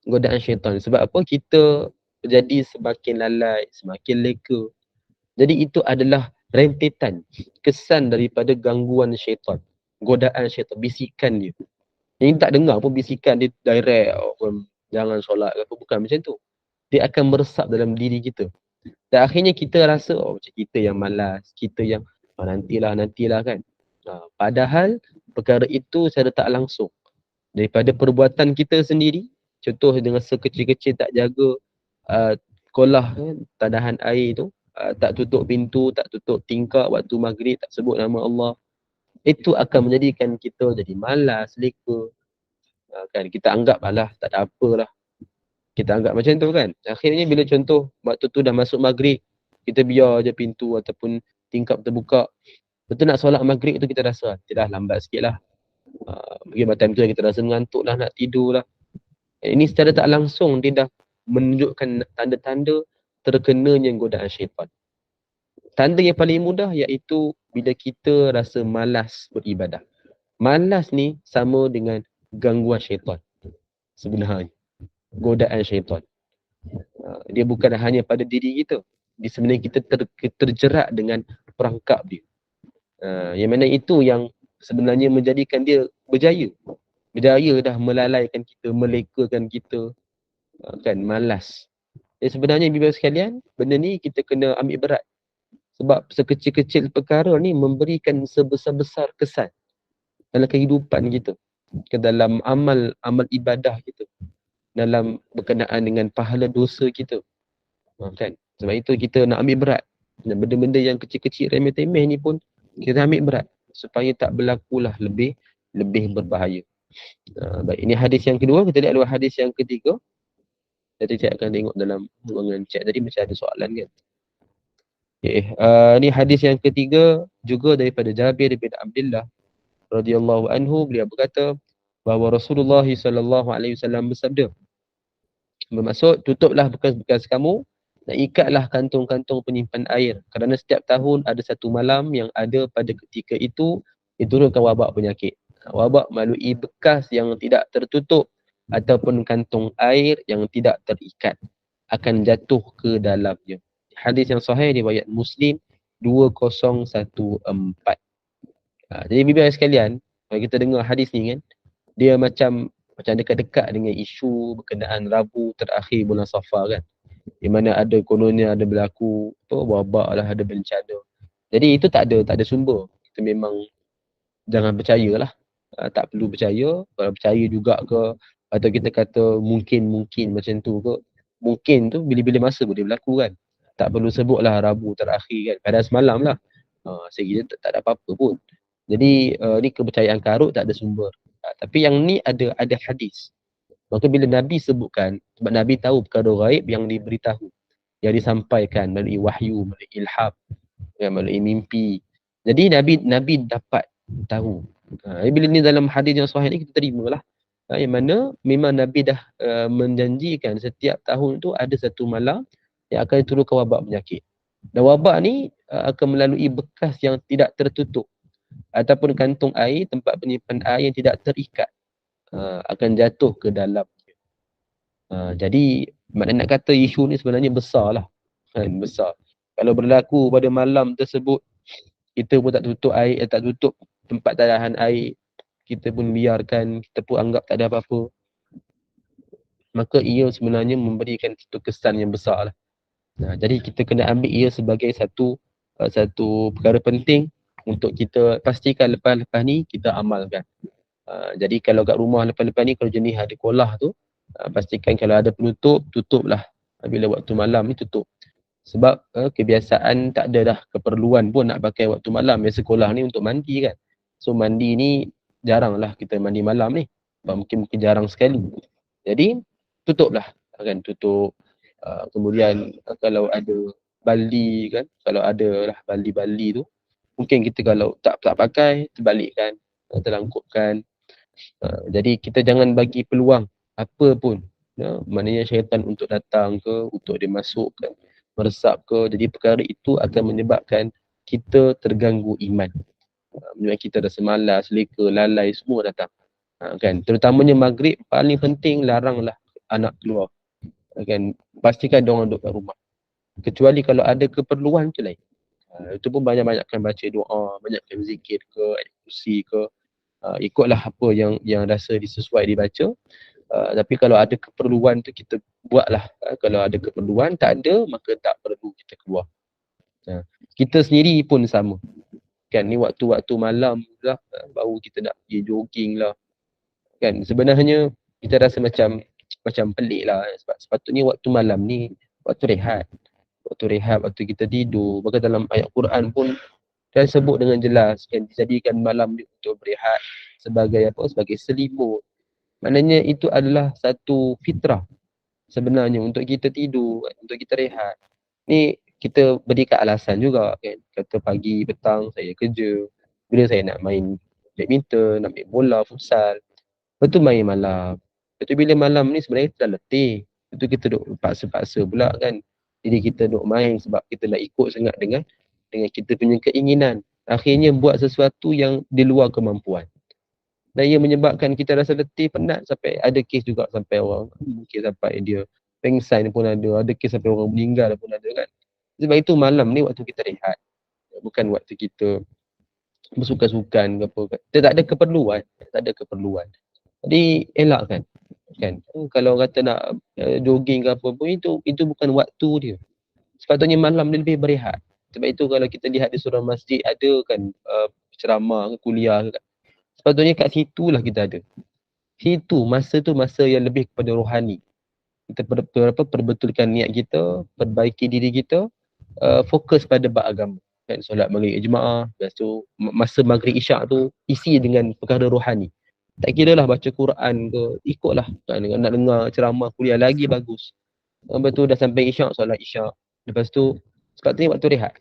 [SPEAKER 1] Godaan syaitan. Sebab apa? Kita jadi semakin lalai, semakin leka. Jadi itu adalah rentetan, kesan daripada gangguan syaitan. Godaan syaitan, bisikan dia. Yang tak dengar pun bisikan dia direct, jangan solat ke apa, bukan macam tu. Dia akan meresap dalam diri kita. Dan akhirnya kita rasa, macam kita yang malas, kita yang nantilah kan. Padahal perkara itu secara tak langsung daripada perbuatan kita sendiri. Contoh dengan sekecil-kecil tak jaga kolah kan, tadahan air tu, tak tutup pintu, tak tutup tingkap waktu maghrib, tak sebut nama Allah. Itu akan menjadikan kita jadi malas, leka. Kan kita anggap alah tak ada apalah. Kita anggap macam tu kan. Akhirnya bila contoh waktu tu dah masuk maghrib, kita biar je pintu ataupun tingkap terbuka. Betul nak solat maghrib tu kita rasa tidak lambat sikit lah. Mungkin time tu kita rasa mengantuk lah, nak tidur lah. Ini secara tak langsung dia dah menunjukkan tanda-tanda terkenanya godaan syaitan. Tanda yang paling mudah iaitu bila kita rasa malas beribadah. Malas ni sama dengan gangguan syaitan sebenarnya. Godaan syaitan. Dia bukan hanya pada diri kita. Dia sebenarnya kita terjerat dengan perangkap dia. Yang mana itu yang sebenarnya menjadikan dia berjaya. Berjaya dah melalaikan kita, melekakan kita. Kan, malas. Jadi sebenarnya ibu sekalian, benda ni kita kena ambil berat. Sebab sekecil-kecil perkara ni memberikan sebesar-besar kesan dalam kehidupan kita, ke dalam amal ibadah kita, dalam berkenaan dengan pahala dosa kita. Kan? Sebab itu kita nak ambil berat. Dan benda-benda yang kecil-kecil remeh-temeh ni pun kita ambil berat supaya tak berlakulah lebih berbahaya. Baik, ini hadis yang kedua. Kita lihat dua hadis yang ketiga. Jadi saya akan tengok dalam ruangan chat tadi macam ada soalan kan. Ni hadis yang ketiga juga daripada Jabir bin Abdullah radhiyallahu anhu. Beliau berkata bahawa Rasulullah sallallahu alaihi wasallam bersabda, bermaksud tutuplah bekas-bekas kamu dan ikatlah kantung-kantung penyimpan air, kerana setiap tahun ada satu malam yang ada pada ketika itu diturunkan wabak penyakit. Wabak melalui bekas yang tidak tertutup ataupun kantung air yang tidak terikat akan jatuh ke dalamnya. Hadis yang sahih riwayat Muslim 2014. Jadi bibi sekalian, kalau kita dengar hadis ni kan, dia macam macam dekat-dekat dengan isu berkenaan Rabu terakhir bulan Safar kan. Di mana ada kononnya ada berlaku wabak lah, ada bencana. Jadi itu tak ada sumber. Kita memang jangan percayalah. Tak perlu percaya. Kalau percaya juga ke atau kita kata mungkin macam tu ke, mungkin tu bila-bila masa boleh berlaku kan. Tak perlu sebutlah Rabu terakhir kan. Kadang semalam lah. Saya kira tak ada apa-apa pun. Jadi ni kepercayaan karut tak ada sumber. Tapi yang ni ada hadis. Maka bila Nabi sebutkan, sebab Nabi tahu perkara gaib yang diberitahu, yang disampaikan melalui wahyu, melalui ilham, melalui mimpi. Jadi Nabi dapat tahu. Bila ni dalam hadis yang sahih ni kita terimalah. Yang mana memang Nabi dah menjanjikan setiap tahun tu ada satu malam yang akan diturunkan wabak penyakit. Dan wabak ni akan melalui bekas yang tidak tertutup ataupun kantung air, tempat penyimpan air yang tidak terikat, akan jatuh ke dalam. Jadi maknanya nak kata isu ni sebenarnya besar lah. Besar. Kalau berlaku pada malam tersebut, kita pun tak tutup air, tak tutup tempat tahan air, kita pun biarkan, kita pun anggap tak ada apa-apa, maka ia sebenarnya memberikan satu kesan yang besar lah. Jadi kita kena ambil ia sebagai satu perkara penting untuk kita pastikan lepas-lepas ni kita amalkan. Jadi kalau kat rumah lepas-lepas ni kalau jenis ada kolah tu, pastikan kalau ada penutup, tutuplah. Bila waktu malam ni tutup. Sebab kebiasaan tak ada dah keperluan pun nak pakai waktu malam. Biasa kolah ni untuk mandi kan. So mandi ni jarang lah kita mandi malam ni. Mungkin jarang sekali. Jadi tutuplah kan, tutup. Kemudian kalau ada baldi kan, kalau ada lah baldi-baldi tu, mungkin kita kalau tak pakai, terbalikkan, terlangkupkan. Jadi kita jangan bagi peluang apa pun. Maknanya syaitan untuk datang ke, untuk dia masuk ke, meresap ke. Jadi perkara itu akan menyebabkan kita terganggu iman. Menyebabkan kita rasa malas, leka, lalai, semua datang. Kan? Terutamanya maghrib, paling penting laranglah anak keluar. Kan? Pastikan diorang duduk kat rumah. Kecuali kalau ada keperluan tu lain. Itu pun banyak-banyakkan baca doa, banyakkan zikir ke, ayat kursi ke. Ikutlah apa yang rasa disesuai dibaca. Tapi kalau ada keperluan tu kita buatlah. Kalau ada keperluan, tak ada, maka tak perlu kita keluar. Kita sendiri pun sama. Kan ni waktu-waktu malam lah, baru kita nak pergi jogging lah. Kan sebenarnya kita rasa macam pelik lah. Sebab sepatutnya waktu malam ni waktu rehat. Waktu kita tidur. Bahkan dalam ayat Quran pun dan sebut dengan jelas kan, dijadikan malam ni untuk berehat sebagai apa? Sebagai selimut. Maknanya itu adalah satu fitrah sebenarnya untuk kita tidur, untuk kita rehat. Ni kita berikan alasan juga kan. Kata pagi, petang saya kerja. Bila saya nak main badminton, nak main bola, futsal. Lepas tu main malam. Lepas tu bila malam ni sebenarnya kita dah letih. Lepas tu kita duk paksa-paksa pula kan. Jadi kita duk main sebab kita nak ikut sangat dengan kita punya keinginan. Akhirnya buat sesuatu yang di luar kemampuan. Dan ia menyebabkan kita rasa letih, penat, sampai ada kes juga sampai orang mungkin sampai dia pengsan pun ada kes sampai orang meninggal pun ada kan. Sebab itu malam ni waktu kita rehat. Bukan waktu kita bersukan-sukan ke apa. Kita tak ada keperluan. Jadi elakkan. Kan? Kalau kata nak jogging ke apa pun, itu bukan waktu dia. Sepatutnya malam dia lebih berehat. Sebab itu kalau kita lihat di surau masjid ada kan ceramah ke kuliah ke, sepatutnya kat situ lah kita ada. Masa tu masa yang lebih kepada rohani. Kita perbetulkan niat kita, perbaiki diri kita, fokus pada bab agama. Kan, solat maghrib jemaah, lepas tu masa maghrib isyak tu isi dengan perkara rohani. Tak kira lah baca Quran ke, ikutlah. Nak dengar ceramah kuliah lagi bagus. Lepas tu dah sampai isyak, solat isyak. Lepas tu sepatutnya waktu rehat.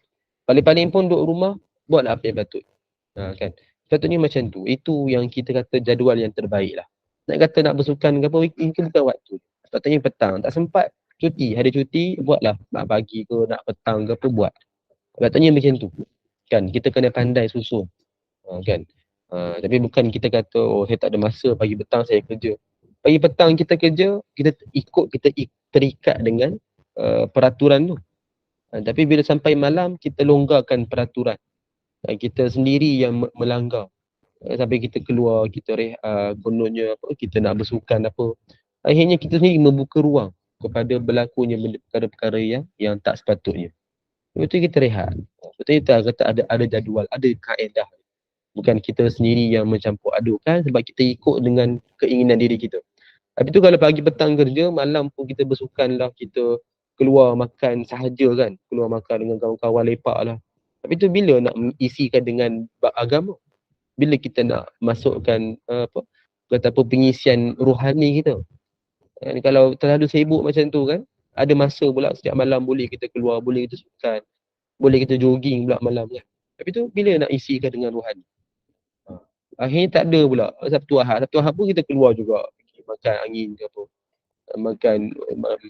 [SPEAKER 1] Paling-paling pun duduk rumah, buatlah apa yang patut. Kan. Sepatutnya macam tu. Itu yang kita kata jadual yang terbaik lah. Nak kata nak bersukan ke apa, itu bukan waktu. Sepatutnya petang. Tak sempat cuti, hari cuti, buatlah. Nak pagi ke, nak petang ke apa, buat. Sepatutnya macam tu. Kan, kita kena pandai susun. Kan. Tapi bukan kita kata, oh saya tak ada masa, pagi petang saya kerja. Pagi petang kita kerja, kita terikat dengan peraturan tu. Tapi bila sampai malam, kita longgarkan peraturan. Kita sendiri yang melanggar. sampai kita keluar, kita kononnya apa, kita nak bersukan apa. Akhirnya kita sendiri membuka ruang kepada berlakunya perkara-perkara yang tak sepatutnya. Betul kita rehat. Betul kita kata ada jadual, ada kaedah. Bukan kita sendiri yang mencampur adukkan sebab kita ikut dengan keinginan diri kita. Habis tu kalau pagi petang kerja, malam pun kita bersukan lah, kita keluar makan sahaja kan. Keluar makan dengan kawan-kawan lepak lah. Tapi tu bila nak isikan dengan bab agama? Bila kita nak masukkan kata apa, pengisian rohani kita? Kalau terlalu sibuk macam tu kan, ada masa pula setiap malam boleh kita keluar, boleh kita sukan, boleh kita jogging pula malam kan. Tapi tu bila nak isikan dengan rohani? Akhirnya tak ada pula. Sabtu Ahad pun kita keluar juga, makan angin ke apa, makan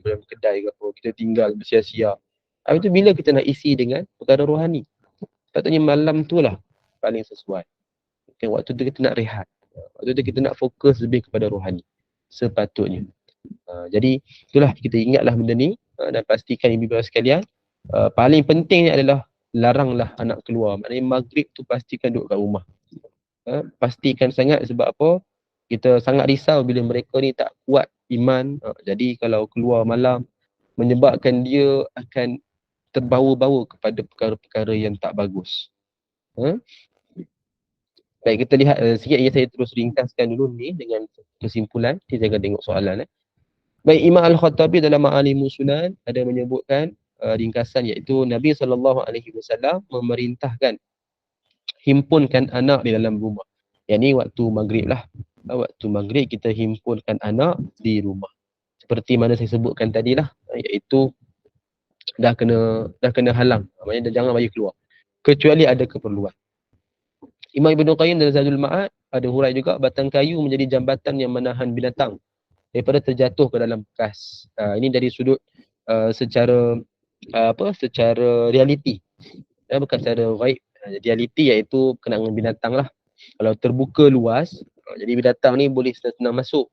[SPEAKER 1] dalam kedai ke apa, kita tinggal bersia-sia. Habis tu bila kita nak isi dengan perkara rohani? Patutnya malam tu lah paling sesuai. Waktu tu kita nak rehat. Waktu tu kita nak fokus lebih kepada rohani. Sepatutnya. Jadi itulah, kita ingatlah benda ni dan pastikan ibu bapa sekalian, paling penting adalah laranglah anak keluar. Maknanya maghrib tu pastikan duduk kat rumah. Pastikan sangat, sebab apa? Kita sangat risau bila mereka ni tak kuat iman. Jadi kalau keluar malam menyebabkan dia akan terbawa-bawa kepada perkara-perkara yang tak bagus. Baik, kita lihat sikit lagi, saya terus ringkaskan dulu ni dengan kesimpulan. Kita akan tengok soalan. Baik, Imam Al-Khattabi dalam Ma'alimus Sunan ada menyebutkan ringkasan, iaitu Nabi SAW memerintahkan himpunkan anak di dalam rumah. Yang ni waktu maghrib lah. Waktu maghrib kita himpunkan anak di rumah. Seperti mana saya sebutkan tadi lah, iaitu dah kena halang. Maksudnya jangan bagi keluar. Kecuali ada keperluan. Imam Ibn Qayyim dalam Zadul Ma'ad ada hurai juga, batang kayu menjadi jambatan yang menahan binatang daripada terjatuh ke dalam bekas. Ini dari sudut secara realiti. Bukan secara gaib. Realiti iaitu kenangan binatang lah. Kalau terbuka luas, jadi binatang ni boleh senang masuk.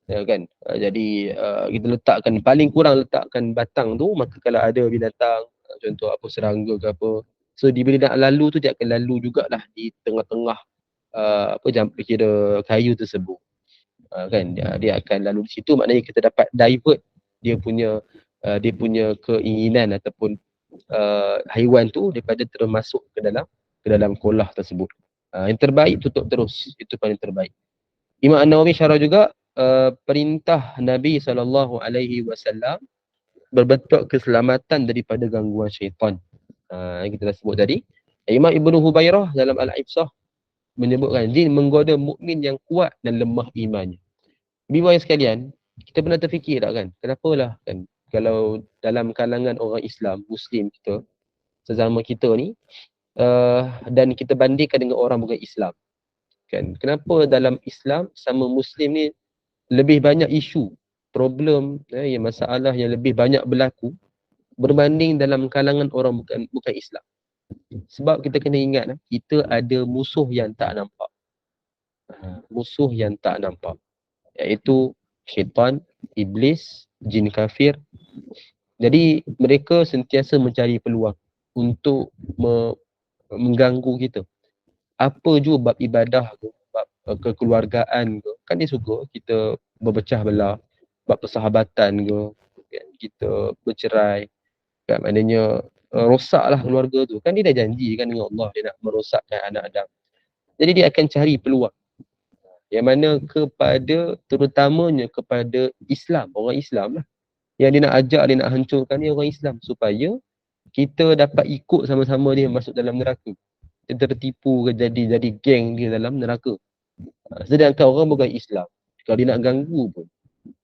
[SPEAKER 1] Kan? Jadi kita letakkan, paling kurang letakkan batang tu, maka kalau ada binatang, contoh apa, serangga ke apa, so bila nak lalu tu dia akan lalu jugalah di tengah-tengah kira kayu tersebut. Kan dia akan lalu di situ, maknanya kita dapat divert dia punya keinginan ataupun haiwan tu daripada termasuk ke dalam kolah tersebut. Yang terbaik tutup terus, itu paling terbaik. Imam An-Nawawi syarah juga perintah Nabi SAW berbentuk keselamatan daripada gangguan syaitan. Yang kita dah sebut tadi. Imam Ibn Hubairah dalam Al-Ifsah menyebutkan jin menggoda mukmin yang kuat dan lemah imannya. Ibu yang sekalian, kita pernah terfikir tak kan, kenapalah kan kalau dalam kalangan orang Islam, Muslim kita, sesama kita ni, dan kita bandingkan dengan orang bukan Islam kan, kenapa dalam Islam sama Muslim ni lebih banyak isu, problem, yang masalah yang lebih banyak berlaku berbanding dalam kalangan orang bukan Islam. Sebab kita kena ingat, kita ada musuh yang tak nampak. Musuh yang tak nampak, iaitu syaitan, iblis, jin kafir. Jadi mereka sentiasa mencari peluang untuk mengganggu kita. Apa juga bab ibadah ke, bab kekeluargaan ke, kan dia suka kita berpecah belah. Bab persahabatan ke, kan, kita bercerai, kan, maknanya rosaklah keluarga tu. Kan dia dah janji kan dengan Allah, dia nak merosakkan anak Adam. Jadi dia akan cari peluang yang mana terutamanya kepada Islam, orang Islam lah. Yang dia nak ajak, dia nak hancurkan ni orang Islam, supaya kita dapat ikut sama-sama dia masuk dalam neraka. Kita tertipu ke jadi geng dia dalam neraka. Sedangkan orang bukan Islam, kalau dia nak ganggu pun,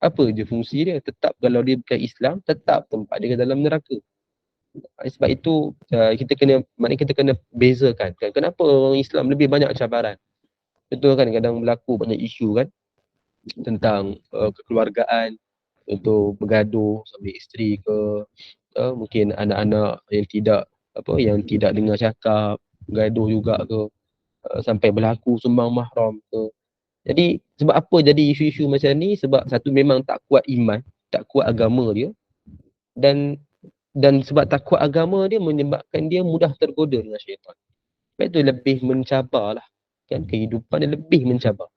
[SPEAKER 1] apa je fungsi dia? Tetap kalau dia bukan Islam, tetap tempat dia dalam neraka. Sebab itu maknanya kita kena bezakan kan, kenapa orang Islam lebih banyak cabaran. Betul kan, kadang berlaku banyak isu kan tentang kekeluargaan, contoh bergaduh suami isteri ke, mungkin anak-anak yang tidak dengar cakap, bergaduh juga ke, sampai berlaku sumbang mahram ke. Jadi sebab apa jadi isu-isu macam ni? Sebab satu, memang tak kuat iman, tak kuat agama dia, dan sebab tak kuat agama dia menyebabkan dia mudah tergoda dengan syaitan. Sebab itu lebih mencabarlah kan kehidupan dia lebih mencabar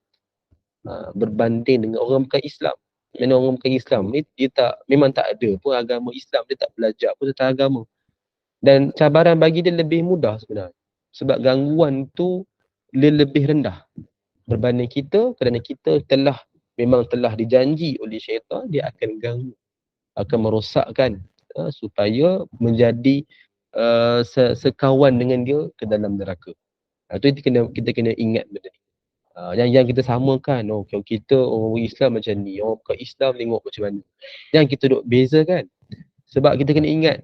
[SPEAKER 1] berbanding dengan orang bukan Islam. Mana orang bukan Islam ni dia memang tak ada pun agama Islam, dia tak belajar pun tentang agama. Dan cabaran bagi dia lebih mudah sebenarnya. Sebab gangguan tu dia lebih rendah berbanding kita, kerana kita memang telah dijanji oleh syaitan dia akan ganggu, akan merosakkan supaya menjadi sekawan dengan dia ke dalam neraka. Itu kita kena ingat benda ni. Yang kita samakan, kalau kita orang Islam macam ni, orang bukan Islam tengok macam mana. Yang kita duk bezakan. Sebab kita kena ingat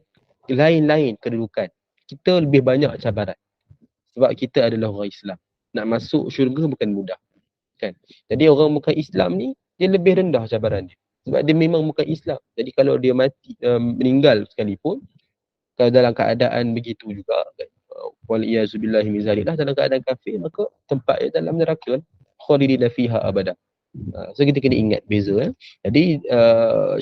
[SPEAKER 1] lain-lain kedudukan. Kita lebih banyak cabaran. Sebab kita adalah orang Islam. Nak masuk syurga bukan mudah. Kan? Jadi orang bukan Islam ni, dia lebih rendah cabaran dia. Sebab dia memang bukan Islam. Jadi kalau dia mati, meninggal sekalipun, kalau dalam keadaan begitu juga, waliyazubillahi min zalik, dalam keadaan kafir, maka tempat dia dalam neraka, khalidina fiha abada. So kita kena ingat beza. Jadi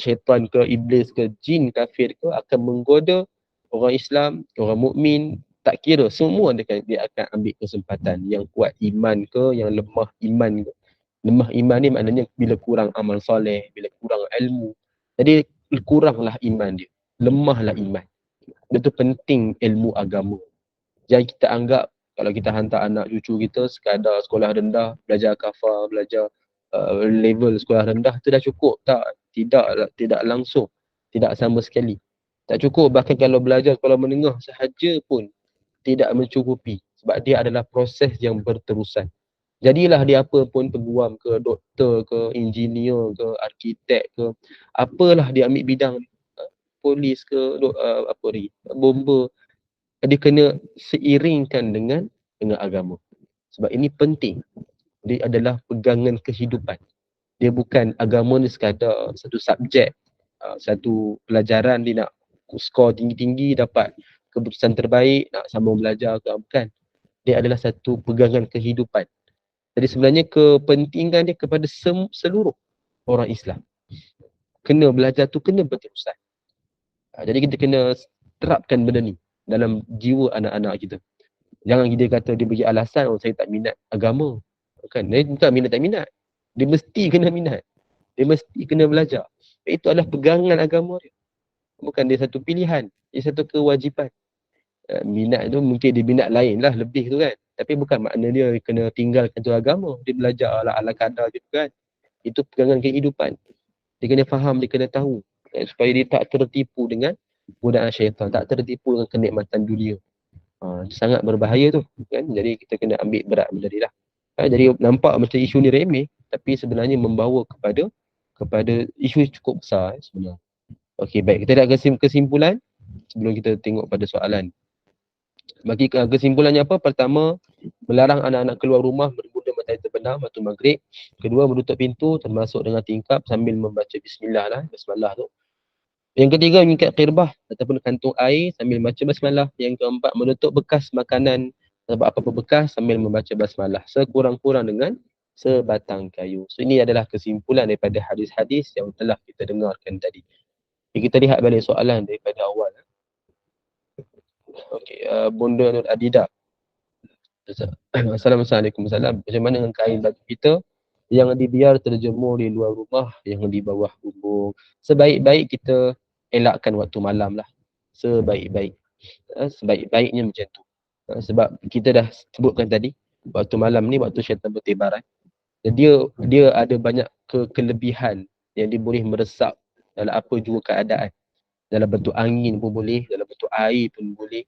[SPEAKER 1] syaitan ke iblis ke jin kafir ke akan menggoda orang Islam, orang mukmin, tak kira, semua dia akan ambil kesempatan. Yang kuat iman ke, yang lemah iman ke. Lemah iman ni maknanya bila kurang amal soleh, bila kurang ilmu, jadi kuranglah iman dia, lemahlah iman. Itu penting ilmu agama. Jangan kita anggap kalau kita hantar anak cucu kita sekadar sekolah rendah, belajar kafar, belajar level sekolah rendah tu dah cukup. Tidak langsung, tidak sama sekali. Tak cukup, bahkan kalau belajar sekolah menengah sahaja pun tidak mencukupi, sebab dia adalah proses yang berterusan. Jadilah dia apa pun, peguam ke, doktor ke, engineer ke, arkitek ke, apalah dia ambil bidang, polis ke, bomba, dia kena seiringkan dengan agama. Sebab ini penting. Dia adalah pegangan kehidupan. Dia bukan agama ni sekadar satu subjek, satu pelajaran dia nak skor tinggi-tinggi, dapat keputusan terbaik, nak sambung belajar ke, bukan. Dia adalah satu pegangan kehidupan. Jadi sebenarnya kepentingan dia kepada seluruh orang Islam. Kena belajar tu kena berterusan. Jadi kita kena terapkan benda ni dalam jiwa anak-anak kita. Jangan dia kata dia bagi alasan, saya tak minat agama. Bukan, dia bukan minat tak minat. Dia mesti kena minat. Dia mesti kena belajar. Itu adalah pegangan agama dia. Bukan dia satu pilihan, dia satu kewajipan. Minat tu mungkin dia minat lain lah, lebih tu kan. Tapi bukan makna dia kena tinggalkan tu agama. Dia belajar ala kadar je kan. Itu pegangan kehidupan. Dia kena faham, dia kena tahu. Supaya dia tak tertipu dengan godaan syaitan, tak tertipu dengan kenikmatan dunia. Sangat berbahaya tu kan. Jadi kita kena ambil berat benda ni lah. Jadi nampak macam isu ni remeh, tapi sebenarnya membawa kepada isu cukup besar sebenarnya. Okey, baik, kita dah kesimpulan sebelum kita tengok pada soalan. Bagi kesimpulannya apa? Pertama, melarang anak-anak keluar rumah bermula matahari terbenam waktu maghrib. Kedua, menutup pintu termasuk dengan tingkap sambil membaca bismillah lah, basmalah tu. Yang ketiga, mengikat qirbah ataupun kantung air sambil membaca basmalah. Yang keempat, menutup bekas makanan atau apa-apa bekas sambil membaca basmalah. Sekurang-kurang dengan sebatang kayu. So ini adalah kesimpulan daripada hadis-hadis yang telah kita dengarkan tadi. Jadi kita lihat balik soalan daripada awal. Okey, Bunda Nur Adida. Assalamualaikum. Macam mana dengan kain baju kita yang dibiar terjemur di luar rumah, yang di bawah bumbung? Sebaik-baik kita elakkan waktu malam lah. Sebaik-baiknya macam tu. Sebab kita dah sebutkan tadi, waktu malam ni waktu syaitan bertibaran. Dia ada banyak kelebihan yang dia boleh meresap dalam apa jua keadaan. Dalam bentuk angin pun boleh, dalam bentuk air pun boleh.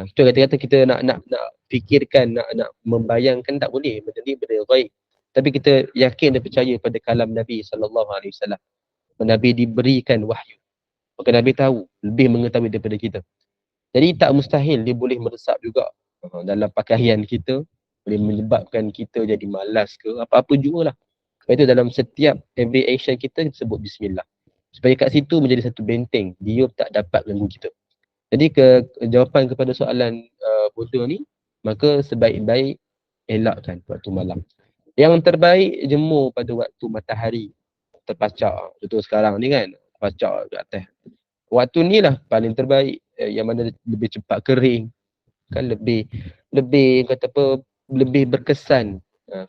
[SPEAKER 1] Itu kata-kata kita nak fikirkan, nak membayangkan tak boleh. Benda ni benda ghaib. Tapi kita yakin dan percaya pada kalam Nabi SAW. Nabi diberikan wahyu. Maka Nabi tahu, lebih mengetahui daripada kita. Jadi tak mustahil dia boleh meresap juga dalam pakaian kita, boleh menyebabkan kita jadi malas ke, apa-apa juga lah. Sebab itu dalam setiap every action kita sebut bismillah. Supaya kat situ menjadi satu benteng, dia tak dapat ganggu kita. Jadi jawapan kepada soalan bodoh ni, maka sebaik-baik elakkan waktu malam. Yang terbaik jemur pada waktu matahari terpacak. Contoh sekarang ni kan, terpacak kat atas. Waktu ni lah paling terbaik, yang mana lebih cepat kering. Kan lebih kata apa, lebih berkesan.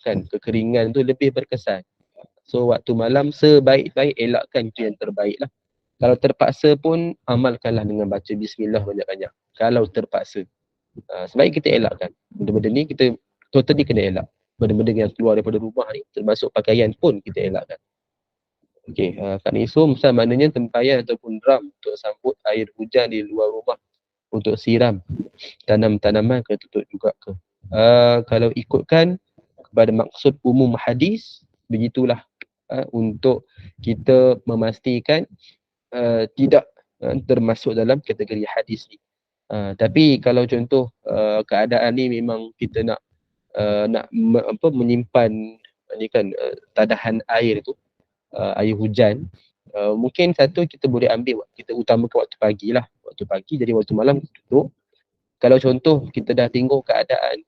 [SPEAKER 1] Kan kekeringan tu lebih berkesan. So waktu malam sebaik-baik elakkan itu yang terbaik lah. Kalau terpaksa pun amalkanlah dengan baca bismillah banyak-banyak. Kalau terpaksa. Sebaik kita elakkan. Benda-benda ni kita totally kena elak. Benda-benda yang keluar daripada rumah ni termasuk pakaian pun kita elakkan. Okey, kat Nisum maknanya tempayan ataupun drum untuk sambut air hujan di luar rumah untuk siram tanam-tanaman kena tutup juga ke. Kalau ikutkan kepada maksud umum hadis, begitulah untuk kita memastikan tidak termasuk dalam kategori hadis ni. Tapi kalau contoh keadaan ni memang kita nak menyimpan ni kan tadahan air tu, air hujan, mungkin satu kita boleh ambil, kita utamakan waktu pagi lah, waktu pagi, jadi waktu malam kita tutup. Kalau contoh kita dah tengok keadaan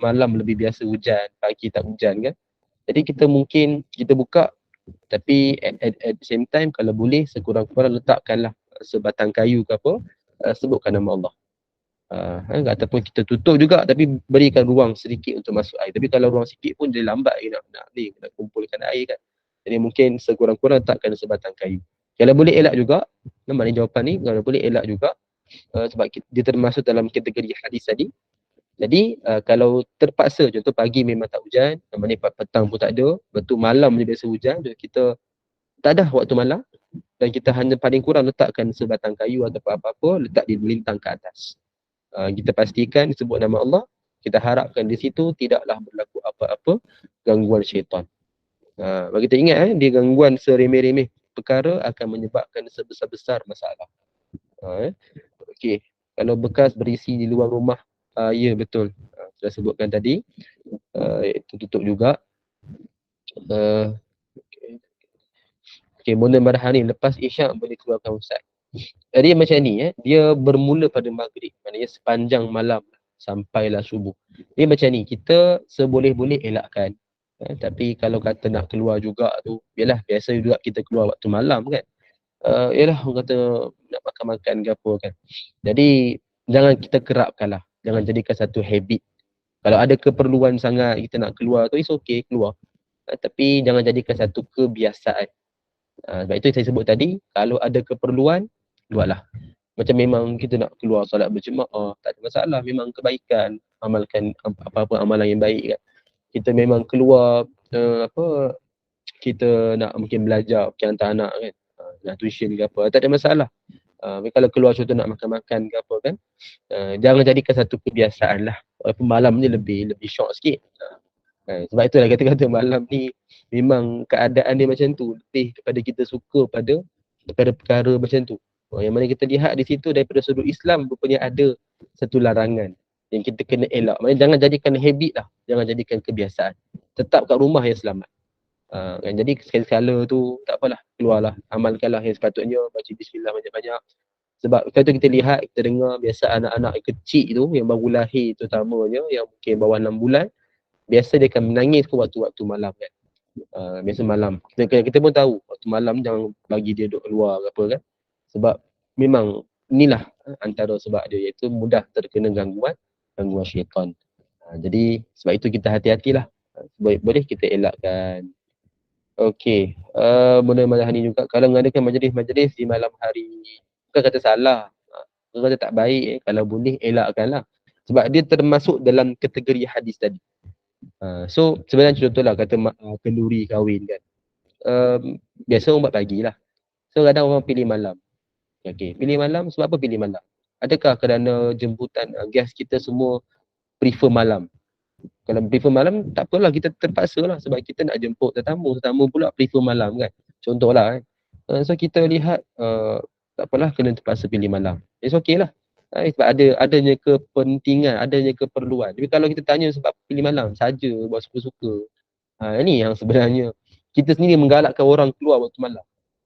[SPEAKER 1] malam lebih biasa hujan, pagi tak hujan kan, jadi kita mungkin kita buka, tapi at the same time kalau boleh sekurang-kurang letakkanlah sebatang kayu ke apa, sebutkan nama Allah. Ataupun kita tutup juga tapi berikan ruang sedikit untuk masuk air. Tapi kalau ruang sikit pun dia lambat nak kumpulkan air kan. Jadi mungkin sekurang-kurang letakkan sebatang kayu. Kalau boleh elak juga, namanya jawapan ni, kalau boleh elak juga, sebab dia termasuk dalam kategori hadis tadi. Jadi kalau terpaksa, contoh pagi memang tak hujan, namanya petang pun tak ada, betul malam je biasa hujan, jadi kita tak ada waktu malam dan kita hanya paling kurang letakkan sebatang kayu atau apa-apa, letak di melintang ke atas. Kita pastikan sebut nama Allah, kita harapkan di situ tidaklah berlaku apa-apa gangguan syaitan. Bagi kita ingat dia gangguan seremeh-remeh perkara akan menyebabkan sebesar-besar masalah. Okey, kalau bekas berisi di luar rumah, ya betul. Sudah sebutkan tadi, itu tutup juga. Okey, Mona Marhan ni lepas isyak boleh keluarkan Ustaz. Dia macam ni, dia bermula pada maghrib, maknanya sepanjang malam sampailah subuh. Dia macam ni, kita seboleh-boleh elakkan. Tapi kalau kata nak keluar juga tu, yalah biasa juga kita keluar waktu malam kan. Yalah orang kata nak makan-makan ke apa kan. Jadi jangan kita kerapkan lah. Jangan jadikan satu habit. Kalau ada keperluan sangat kita nak keluar tu, it's okay keluar. Tapi jangan jadikan satu kebiasaan. Sebab itu saya sebut tadi, kalau ada keperluan, keluarlah. Macam memang kita nak keluar solat berjemaah, tak ada masalah, memang kebaikan, amalkan apa-apa amalan yang baik kan. Kita memang keluar kita nak mungkin belajar, mungkin hantar anak kan, nak tuition ke apa, tak ada masalah. Kalau keluar contoh nak makan-makan ke apa kan, jangan jadikan satu kebiasaan lah. Walaupun malam ni lebih short sikit. Sebab itulah kata-kata malam ni memang keadaan dia macam tu, lebih kepada kita suka pada perkara-perkara macam tu. Yang mana kita lihat di situ daripada sudut Islam rupanya ada satu larangan yang kita kena elak. Maksudnya jangan jadikan habit lah, jangan jadikan kebiasaan. Tetap kat rumah yang selamat. Jadi sekali-sekala tu tak apalah, keluarlah, amalkanlah yang sepatutnya, baca bismillah banyak-banyak. Sebab kalau kita lihat, kita dengar biasa anak-anak kecil tu yang baru lahir terutamanya, yang mungkin bawah 6 bulan, biasa dia akan menangis ke waktu-waktu malam kan. Biasa malam. Kita pun tahu waktu malam jangan bagi dia duduk keluar ke apa kan. Sebab memang inilah antara sebab dia, iaitu mudah terkena gangguan syaitan. Jadi sebab itu kita hati-hatilah. Boleh kita elakkan. Okey, Mona Malahani juga, kalau mengadakan majlis-majlis di malam hari, bukan kata salah, bukan kata tak baik, kalau boleh elakkanlah. Sebab dia termasuk dalam kategori hadis tadi. So sebenarnya contohlah kata kenduri kahwin kan, biasa orang buat pagi lah. So kadang orang pilih malam. Okay, pilih malam, sebab apa pilih malam? Adakah kerana jemputan guest kita semua prefer malam? Kalau prefer malam, tak apalah, kita terpaksa lah sebab kita nak jemput tetamu pula prefer malam kan. Contohlah kan. So kita lihat, tak apalah kena terpaksa pilih malam. It's okay lah. Sebab adanya kepentingan, adanya keperluan. Tapi kalau kita tanya sebab pilih malam saja, buat suka-suka, ini yang sebenarnya kita sendiri menggalakkan orang keluar waktu malam.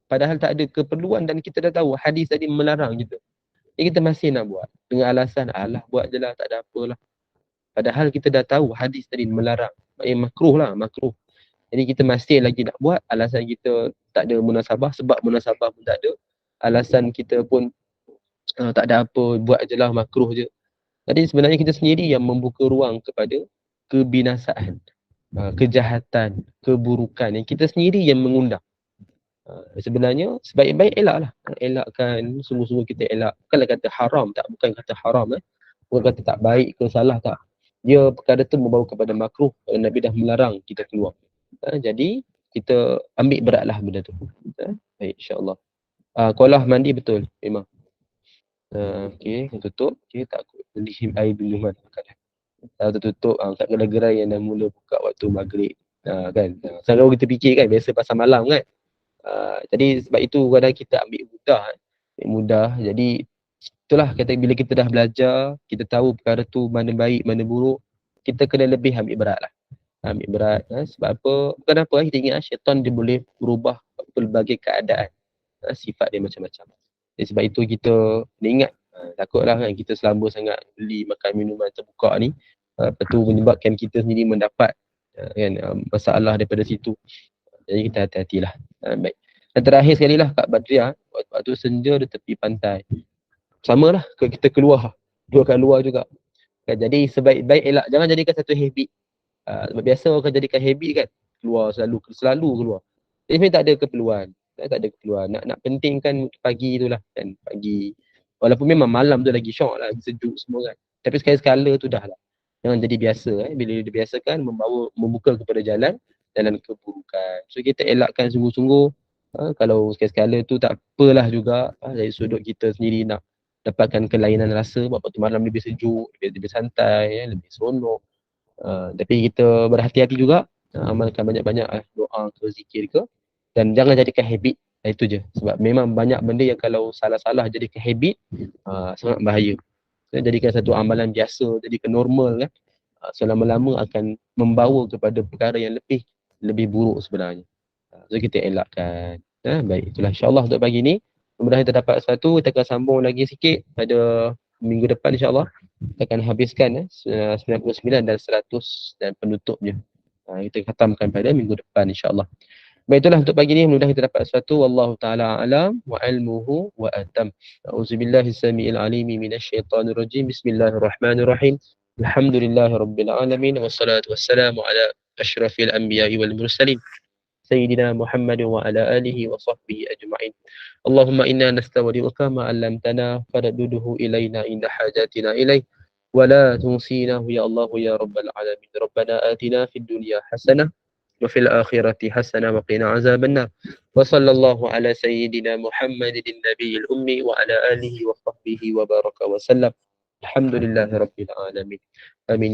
[SPEAKER 1] Padahal tak ada keperluan dan kita dah tahu hadis tadi melarang kita. Jadi kita masih nak buat dengan alasan, alah buat je lah, tak ada apalah. Padahal kita dah tahu hadis tadi melarang. Makruh lah, makruh. Jadi kita masih lagi nak buat, alasan kita tak ada munasabah, sebab munasabah pun tak ada. Alasan kita pun tak ada apa, buat je lah, makruh je. Jadi sebenarnya kita sendiri yang membuka ruang kepada kebinasaan, kejahatan, keburukan yang kita sendiri yang mengundang. Sebenarnya sebaik-baik elaklah. Elakkan, sungguh-sungguh kita elak. Bukanlah kata haram, tak, bukan kata haram, bukan kata tak baik ke salah, tak. Dia perkara tu membawa kepada makruh. Nabi dah melarang kita keluar. Jadi kita ambil beratlah benda tu. Baik, insya-Allah. Kolah mandi betul memang. Okey, tutup. Okey, takut beli air minuman makanan. Kalau tertutup, tak gerai-gerai yang dah mula buka waktu maghrib. Kan. Selalu kita fikir kan, biasa pasal malam kan. Jadi sebab itu kadang kita ambil mudah. Jadi itulah kata bila kita dah belajar, kita tahu perkara tu mana baik, mana buruk, kita kena lebih ambil berat lah. Ambil berat. Sebab apa? Bukan apa, kita ingat syaitan dia boleh berubah pelbagai keadaan. Sifat dia macam-macam. Jadi sebab itu kita kena ingat. Takutlah kan kita selamba sangat beli makan minuman terbuka ni. Lepas tu menyebabkan kita sendiri mendapat masalah daripada situ. Jadi kita hati-hatilah. Baik. Dan terakhir sekali lah Kak Badriah, waktu senja di tepi pantai. Sama lah kita keluar. Dua kali luar juga. Jadi sebaik-baik elak. Jangan jadikan satu habit. Sebab biasa orang jadikan habit kan. Keluar selalu keluar. Jadi sebenarnya tak ada keperluan. Tak ada keperluan. Nak pentingkan pagi tu lah kan. Pagi. Walaupun memang malam tu lagi syok lah. Lagi sejuk semua kan. Tapi sekali-sekala tu dah lah. Jangan jadi biasa. Bila dibiasakan membuka kepada jalan keburukan. So kita elakkan sungguh-sungguh. Kalau sekali-sekala tu tak apalah juga. Dari sudut kita sendiri nak dapatkan kelainan rasa. Waktu malam lebih sejuk, lebih santai, lebih seronok. Tapi kita berhati-hati juga. Amalkan banyak-banyak doa ke zikir ke. Dan jangan jadikan habit. Itu je. Sebab memang banyak benda yang kalau salah-salah jadikan habit, sangat bahaya. Jadikan satu amalan biasa, jadikan normal kan. Selama-lama akan membawa kepada perkara yang lebih buruk sebenarnya. So kita elakkan. Baik, itulah insya-Allah untuk pagi ni. Mudah-mudahan kita dapat sesuatu. Kita akan sambung lagi sikit pada minggu depan insya-Allah. Kita akan habiskan 99 dan 100 dan penutupnya. Kita khatamkan pada minggu depan insya-Allah. Baik, itulah untuk pagi ni. Mudah-mudahan kita dapat sesuatu. Wallahu taala alam wa ilmuhu wa atam. A'udzubillahi samiil alim minasyaitonir rajim. Bismillahirrahmanirrahim. Alhamdulillahirabbil alamin wassalatu wassalamu ala asyrafil anbiya'i wal mursalin. سيدنا محمد وعلى آله وصحبه أجمعين. اللهم إنا نستودعك ما علمتنا فردده إلينا عند حاجاتنا إليه ولا تنسيناه يا الله يا رب العالمين. ربنا آتنا في الدنيا حسنة وفي الآخرة حسنة وقنا عذاب النار. وصلى الله على سيدنا محمد النبي الأمي وعلى آله وصحبه وبارك وسلم. الحمد لله رب العالمين. آمين.